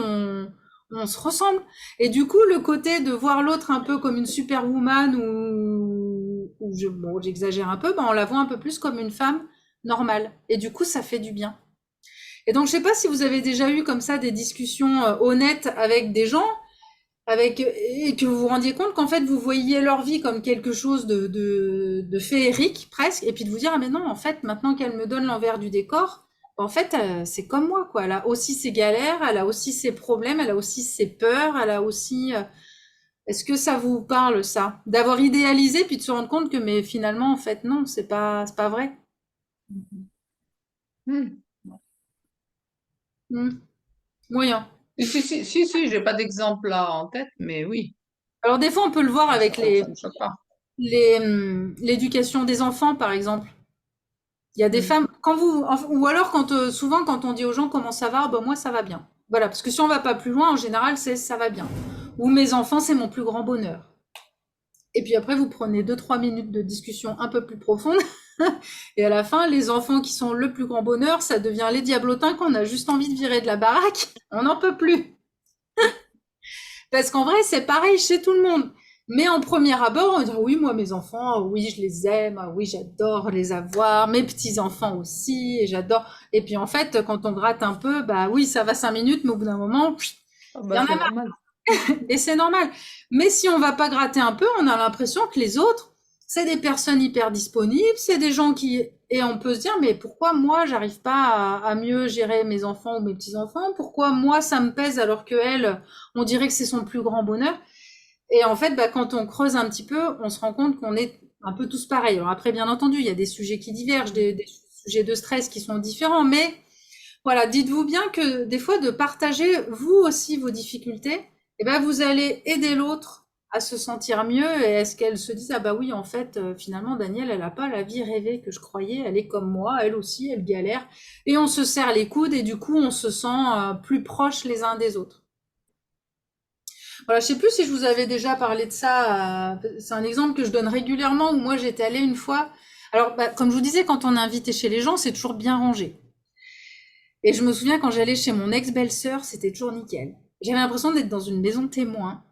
Speaker 1: on se ressemble. Et du coup, le côté de voir l'autre un peu comme une superwoman bon, j'exagère un peu, ben on la voit un peu plus comme une femme normale. Et du coup, ça fait du bien. Et donc, je sais pas si vous avez déjà eu comme ça des discussions honnêtes avec des gens, et que vous vous rendiez compte qu'en fait, vous voyiez leur vie comme quelque chose de féerique, presque, et puis de vous dire, ah mais non, en fait, maintenant qu'elle me donne l'envers du décor, en fait, c'est comme moi, quoi. Elle a aussi ses galères, elle a aussi ses problèmes, elle a aussi ses peurs, elle a aussi... Est-ce que ça vous parle, ça? D'avoir idéalisé, puis de se rendre compte que, mais finalement, en fait, non, c'est pas vrai.
Speaker 2: Hmm.
Speaker 1: Moyen.
Speaker 2: Si, j'ai pas d'exemple là en tête, mais oui,
Speaker 1: Alors, des fois, on peut le voir avec
Speaker 2: ça me choque pas.
Speaker 1: l'éducation des enfants, par exemple. Il y a des
Speaker 2: Hmm.
Speaker 1: femmes, ou alors souvent quand on dit aux gens comment ça va, ben moi ça va bien. Voilà, parce que si on va pas plus loin, en général, c'est ça va bien. Ou mes enfants, c'est mon plus grand bonheur. Et puis après, vous prenez 2-3 minutes de discussion un peu plus profonde. Et à la fin, les enfants qui sont le plus grand bonheur, ça devient les diablotins qu'on a juste envie de virer de la baraque. On n'en peut plus. Parce qu'en vrai, c'est pareil chez tout le monde. Mais en premier abord, on dit oui, moi, mes enfants, oui, je les aime, oui, j'adore les avoir, mes petits-enfants aussi, et j'adore. Et puis en fait, quand on gratte un peu, bah oui, ça va 5 minutes, mais au bout d'un moment,
Speaker 2: Ah
Speaker 1: il y
Speaker 2: bah,
Speaker 1: en
Speaker 2: c'est
Speaker 1: a marre.
Speaker 2: normal.
Speaker 1: Et c'est normal. Mais si on va pas gratter un peu, on a l'impression que les autres, c'est des personnes hyper disponibles, c'est des gens qui... Et on peut se dire, mais pourquoi moi, j'arrive pas à mieux gérer mes enfants ou mes petits-enfants? Pourquoi moi, ça me pèse alors que elle, on dirait que c'est son plus grand bonheur? Et en fait, bah, quand on creuse un petit peu, on se rend compte qu'on est un peu tous pareils. Alors après, bien entendu, il y a des sujets qui divergent, des sujets de stress qui sont différents, mais voilà, dites-vous bien que des fois, de partager vous aussi vos difficultés, eh ben, vous allez aider l'autre à se sentir mieux et à ce qu'elle se dise, ah bah oui, en fait, finalement, Danielle, elle n'a pas la vie rêvée que je croyais, elle est comme moi, elle aussi, elle galère. Et on se serre les coudes et du coup, on se sent plus proches les uns des autres. Voilà, je sais plus si je vous avais déjà parlé de ça. C'est un exemple que je donne régulièrement où moi j'étais allée une fois. Alors, bah, comme je vous disais, quand on est invité chez les gens, c'est toujours bien rangé. Et je me souviens quand j'allais chez mon ex-belle-sœur, c'était toujours nickel. J'avais l'impression d'être dans une maison témoin.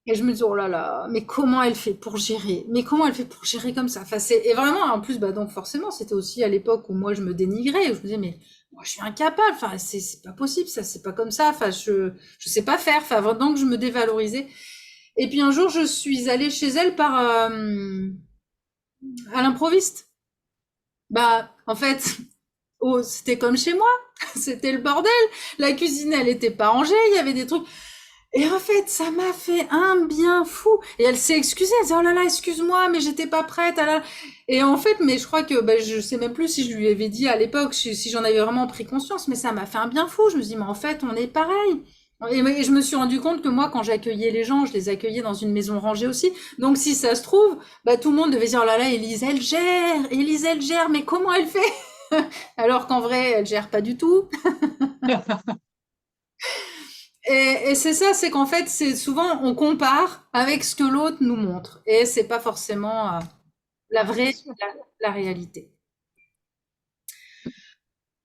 Speaker 1: Et je me dis, oh là là, mais comment elle fait pour gérer? Mais comment elle fait pour gérer comme ça? Enfin, et vraiment, en plus, bah, donc forcément, c'était aussi à l'époque où moi je me dénigrais, où je me disais, mais moi je suis incapable, enfin, c'est pas possible, ça, c'est pas comme ça, enfin, je sais pas faire, enfin, donc je me dévalorisais. Et puis un jour, je suis allée chez elle à l'improviste. Bah, en fait, oh, c'était comme chez moi, c'était le bordel. La cuisine, elle était pas rangée, il y avait des trucs. Et en fait, ça m'a fait un bien fou. Et elle s'est excusée, elle disait, oh là là, excuse-moi, mais j'étais pas prête. Ah là là. Et en fait, mais je crois que, bah, je sais même plus si je lui avais dit à l'époque, si j'en avais vraiment pris conscience, mais ça m'a fait un bien fou. Je me dis, mais en fait, on est pareil. Et je me suis rendu compte que moi, quand j'accueillais les gens, je les accueillais dans une maison rangée aussi. Donc, si ça se trouve, bah, tout le monde devait dire, oh là là, Élise, elle gère, mais comment elle fait? Alors qu'en vrai, elle gère pas du tout. Et c'est ça, c'est qu'en fait, c'est souvent on compare avec ce que l'autre nous montre, et c'est pas forcément la
Speaker 2: Ouais, c'est
Speaker 1: vraie,
Speaker 2: sûr.
Speaker 1: la réalité.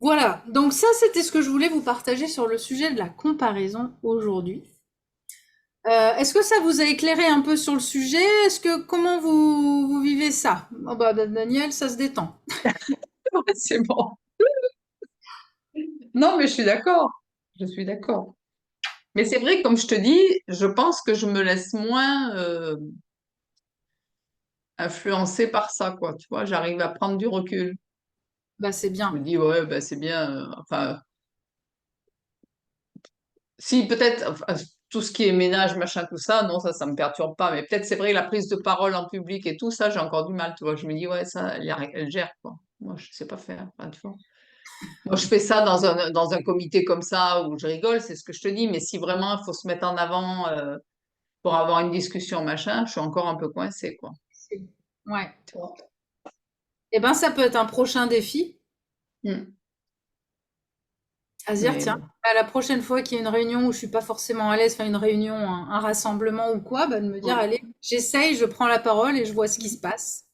Speaker 1: Voilà. Donc ça, c'était ce que je voulais vous partager sur le sujet de la comparaison aujourd'hui. Est-ce que ça vous a éclairé un peu sur le sujet? Comment vous vivez ça? Oh bah, Daniel, ça se détend.
Speaker 2: Ouais, c'est bon. Non, mais je suis d'accord. Je suis d'accord. Mais c'est vrai, comme je te dis, je pense que je me laisse moins influencer par ça, quoi. Tu vois, j'arrive à prendre du recul.
Speaker 1: Bah c'est
Speaker 2: Je me
Speaker 1: bien.
Speaker 2: dis, ouais, bah, c'est bien. Enfin, si peut-être enfin, tout ce qui est ménage, machin, tout ça, non, ça me perturbe pas. Mais peut-être c'est vrai, la prise de parole en public et tout ça, j'ai encore du mal. Tu vois, je me dis, ouais, ça, elle gère, quoi. Moi, je sais pas faire. Enfin, tu vois. Moi, je fais ça dans un comité comme ça où je rigole, c'est ce que je te dis. Mais si vraiment il faut se mettre en avant pour avoir une discussion, machin, je suis encore un peu coincée, quoi.
Speaker 1: Ouais.
Speaker 2: Tu vois.
Speaker 1: Eh ben, ça peut être un prochain défi.
Speaker 2: Hmm.
Speaker 1: À se dire,
Speaker 2: Mais
Speaker 1: tiens,
Speaker 2: bon.
Speaker 1: à la prochaine fois qu'il y a une réunion où je suis pas forcément à l'aise, enfin une réunion, un rassemblement ou quoi, bah, de me dire,
Speaker 2: Ouais.
Speaker 1: allez, j'essaye, je prends la parole et je vois ce qui se passe.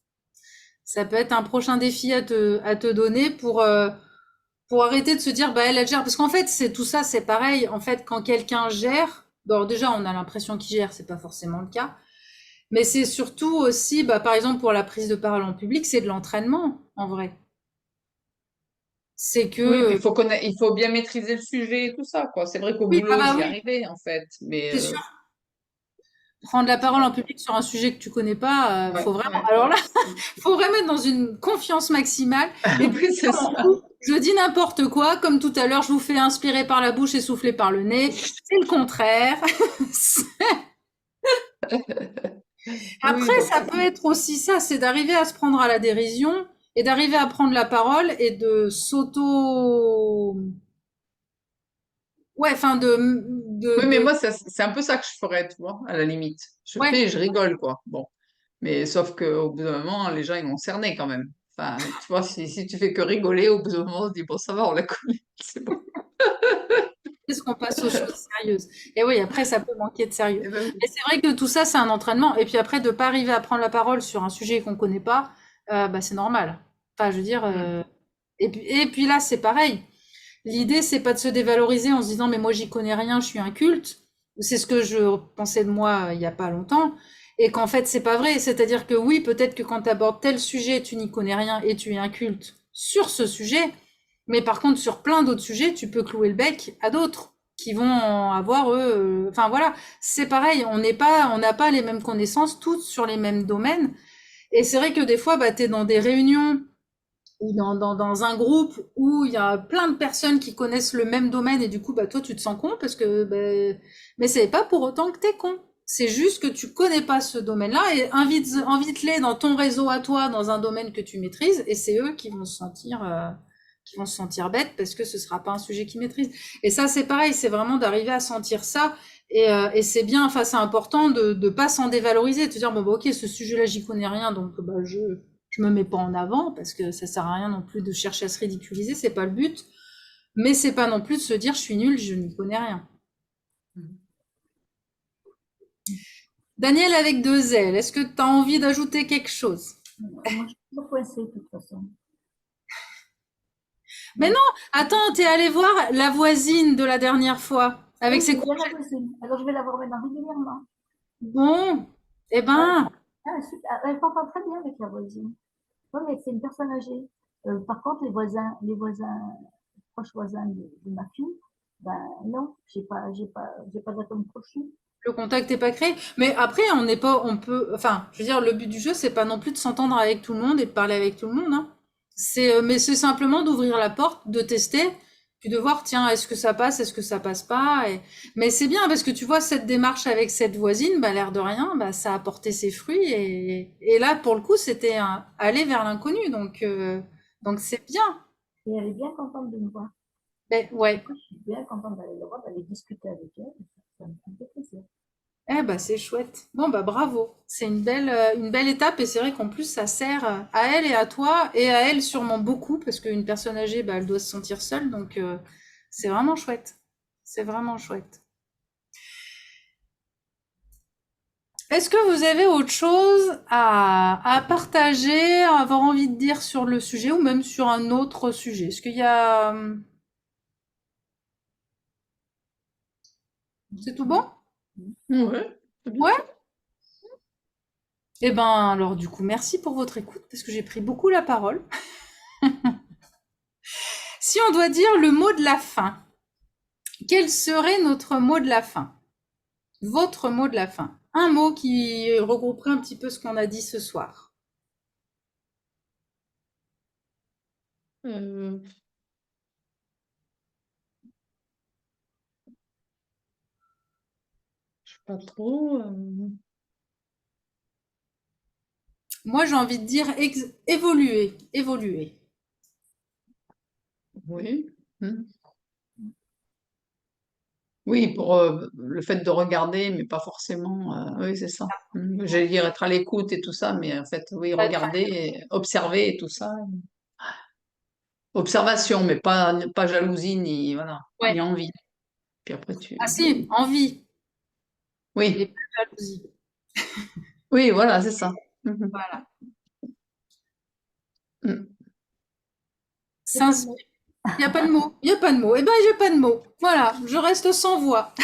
Speaker 1: Ça peut être un prochain défi à te donner pour arrêter de se dire, bah, elle gère. Parce qu'en fait, c'est tout ça, c'est pareil. En fait, quand quelqu'un gère, bon, déjà, on a l'impression qu'il gère, c'est pas forcément le cas. Mais c'est surtout aussi, bah, par exemple, pour la prise de parole en public, c'est de l'entraînement, en vrai. C'est
Speaker 2: Oui, puis
Speaker 1: que,
Speaker 2: il faut bien maîtriser le sujet et tout ça, quoi. C'est vrai qu'au
Speaker 1: oui, ah
Speaker 2: boulot,
Speaker 1: bah
Speaker 2: j'y
Speaker 1: oui,
Speaker 2: arrivais, en fait. Mais
Speaker 1: c'est sûr. Prendre la parole en public sur un sujet que tu connais pas,
Speaker 2: ouais,
Speaker 1: faut vraiment.
Speaker 2: ouais.
Speaker 1: Alors là, faut vraiment être dans une confiance maximale. Et puis,
Speaker 2: Oui, c'est
Speaker 1: je m'en
Speaker 2: ça.
Speaker 1: fous. Je dis n'importe quoi, comme tout à l'heure, je vous fais inspirer par la bouche et souffler par le nez. C'est le contraire.
Speaker 2: Oui,
Speaker 1: Après,
Speaker 2: donc
Speaker 1: ça peut être aussi ça, c'est d'arriver à se prendre à la dérision et d'arriver à prendre la parole et de ouais, enfin
Speaker 2: oui, mais moi, c'est un peu ça que je ferais, tu vois, à la limite. Je
Speaker 1: ouais,
Speaker 2: fais et je rigole, quoi. Bon. Mais sauf qu'au bout d'un moment, les gens, ils vont cerner quand même. Enfin, tu vois, si tu fais que rigoler, au bout d'un moment, on se dit, bon, ça va, on l'a connu, c'est bon.
Speaker 1: est-ce qu'on passe aux choses sérieuses? Et oui, après, ça peut manquer de sérieux.
Speaker 2: Eh ben oui.
Speaker 1: Et c'est vrai que tout ça, c'est un entraînement. Et puis après, de pas arriver à prendre la parole sur un sujet qu'on connaît pas, bah, c'est normal. Enfin, je veux dire,
Speaker 2: Mm.
Speaker 1: et puis là, c'est pareil. L'idée, c'est pas de se dévaloriser en se disant, mais moi, j'y connais rien, je suis un culte. C'est ce que je pensais de moi il y a pas longtemps. Et qu'en fait, c'est pas vrai. C'est-à-dire que oui, peut-être que quand tu abordes tel sujet, tu n'y connais rien et tu es un culte sur ce sujet. Mais par contre, sur plein d'autres sujets, tu peux clouer le bec à d'autres qui vont avoir eux. Enfin voilà, c'est pareil. On n'a pas les mêmes connaissances toutes sur les mêmes domaines. Et c'est vrai que des fois, bah, t'es dans des réunions ou dans un groupe où il y a plein de personnes qui connaissent le même domaine et du coup, bah, toi, tu te sens con parce que, bah, mais c'est pas pour autant que t'es con. C'est juste que tu connais pas ce domaine-là et invite-les dans ton réseau à toi, dans un domaine que tu maîtrises, et c'est eux qui vont se sentir bêtes parce que ce sera pas un sujet qu'ils maîtrisent. Et ça, c'est pareil, c'est vraiment d'arriver à sentir ça. Et c'est bien, enfin, c'est important de pas s'en dévaloriser, de te dire, bon, bah, ok, ce sujet-là, j'y connais rien, donc, bah, je me mets pas en avant parce que ça sert à rien non plus de chercher à se ridiculiser, c'est pas le but. Mais c'est pas non plus de se dire, je suis nulle, je n'y connais rien. Daniel avec 2 L, est-ce que tu as envie d'ajouter quelque chose?
Speaker 3: Moi, je suis toujours coincée, de toute façon.
Speaker 1: Mais non, attends, t'es allé voir la voisine de la dernière fois avec
Speaker 3: Oui,
Speaker 1: ses
Speaker 3: c'est bien
Speaker 1: congés.
Speaker 3: la voisine. Alors, je vais la voir maintenant régulièrement.
Speaker 1: Bon, eh ben,
Speaker 3: Elle s'entend très bien avec la voisine. Oui, mais c'est une personne âgée. Par contre, proches voisins de ma fille, ben non, j'ai pas d'atome crochu.
Speaker 1: le contact n'est pas créé. Mais après, on n'est pas, on peut, enfin, je veux dire, le but du jeu, c'est pas non plus de s'entendre avec tout le monde et de parler avec tout le monde, hein. Mais c'est simplement d'ouvrir la porte, de tester, puis de voir, tiens, est-ce que ça passe pas, mais c'est bien parce que tu vois, cette démarche avec cette voisine, bah, l'air de rien, bah, ça a porté ses fruits et là, pour le coup, c'était aller vers l'inconnu, donc c'est bien.
Speaker 3: Et elle est bien contente de me voir.
Speaker 1: Ben, ouais.
Speaker 3: Je suis bien contente d'aller la voir, d'aller discuter avec elle. Ça me fait plaisir.
Speaker 1: Eh ben, c'est chouette. Bon, bah, bravo. C'est une belle étape et c'est vrai qu'en plus, ça sert à elle et à toi et à elle sûrement beaucoup parce qu'une personne âgée, bah, elle doit se sentir seule. Donc, c'est vraiment chouette. C'est vraiment chouette. Est-ce que vous avez autre chose à partager, à avoir envie de dire sur le sujet ou même sur un autre sujet? Est-ce qu'il y a... C'est tout bon?
Speaker 2: Ouais, c'est bien.
Speaker 1: Ouais? Eh ben, alors du coup, merci pour votre écoute parce que j'ai pris beaucoup la parole. Si on doit dire le mot de la fin, quel serait notre mot de la fin? Votre mot de la fin. Un mot qui regrouperait un petit peu ce qu'on a dit ce soir.
Speaker 2: Euh, je sais pas trop.
Speaker 1: Moi, j'ai envie de dire évoluer, évoluer.
Speaker 2: Oui. Hmm. Oui, pour le fait de regarder, mais pas forcément. Oui, c'est ça. J'allais dire être à l'écoute et tout ça, mais en fait, oui, regarder, observer et tout ça. Observation, mais pas jalousie ni voilà,
Speaker 1: Ouais.
Speaker 2: ni envie. Puis après
Speaker 1: Ah si, envie et
Speaker 2: oui,
Speaker 1: pas jalousie.
Speaker 2: oui, voilà, c'est ça. Mhm.
Speaker 1: Voilà.
Speaker 2: Mm.
Speaker 3: C'est pas le mot.
Speaker 1: Il n'y a pas de mots. Il n'y a pas de mots. Eh ben, j'ai pas de mots. Voilà, je reste sans voix.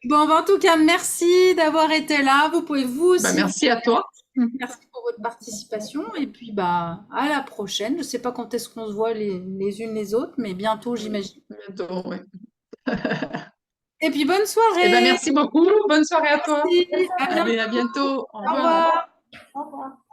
Speaker 1: Bon, ben, en tout cas, merci d'avoir été là. Vous pouvez vous
Speaker 2: Bah,
Speaker 1: aussi.
Speaker 2: merci à toi. Mhm.
Speaker 1: Merci pour votre participation. Et puis, bah, à la prochaine. Je ne sais pas quand est-ce qu'on se voit les unes les autres, mais bientôt,
Speaker 2: Oui,
Speaker 1: j'imagine.
Speaker 2: bientôt, oui.
Speaker 1: Et puis, bonne
Speaker 2: Eh ben,
Speaker 1: soirée.
Speaker 2: merci beaucoup. Bonne soirée à toi.
Speaker 1: Merci.
Speaker 3: Merci à
Speaker 1: À
Speaker 3: toi.
Speaker 2: Allez,
Speaker 1: bientôt.
Speaker 2: à bientôt. Au
Speaker 1: Au
Speaker 2: revoir.
Speaker 1: revoir.
Speaker 3: Au revoir.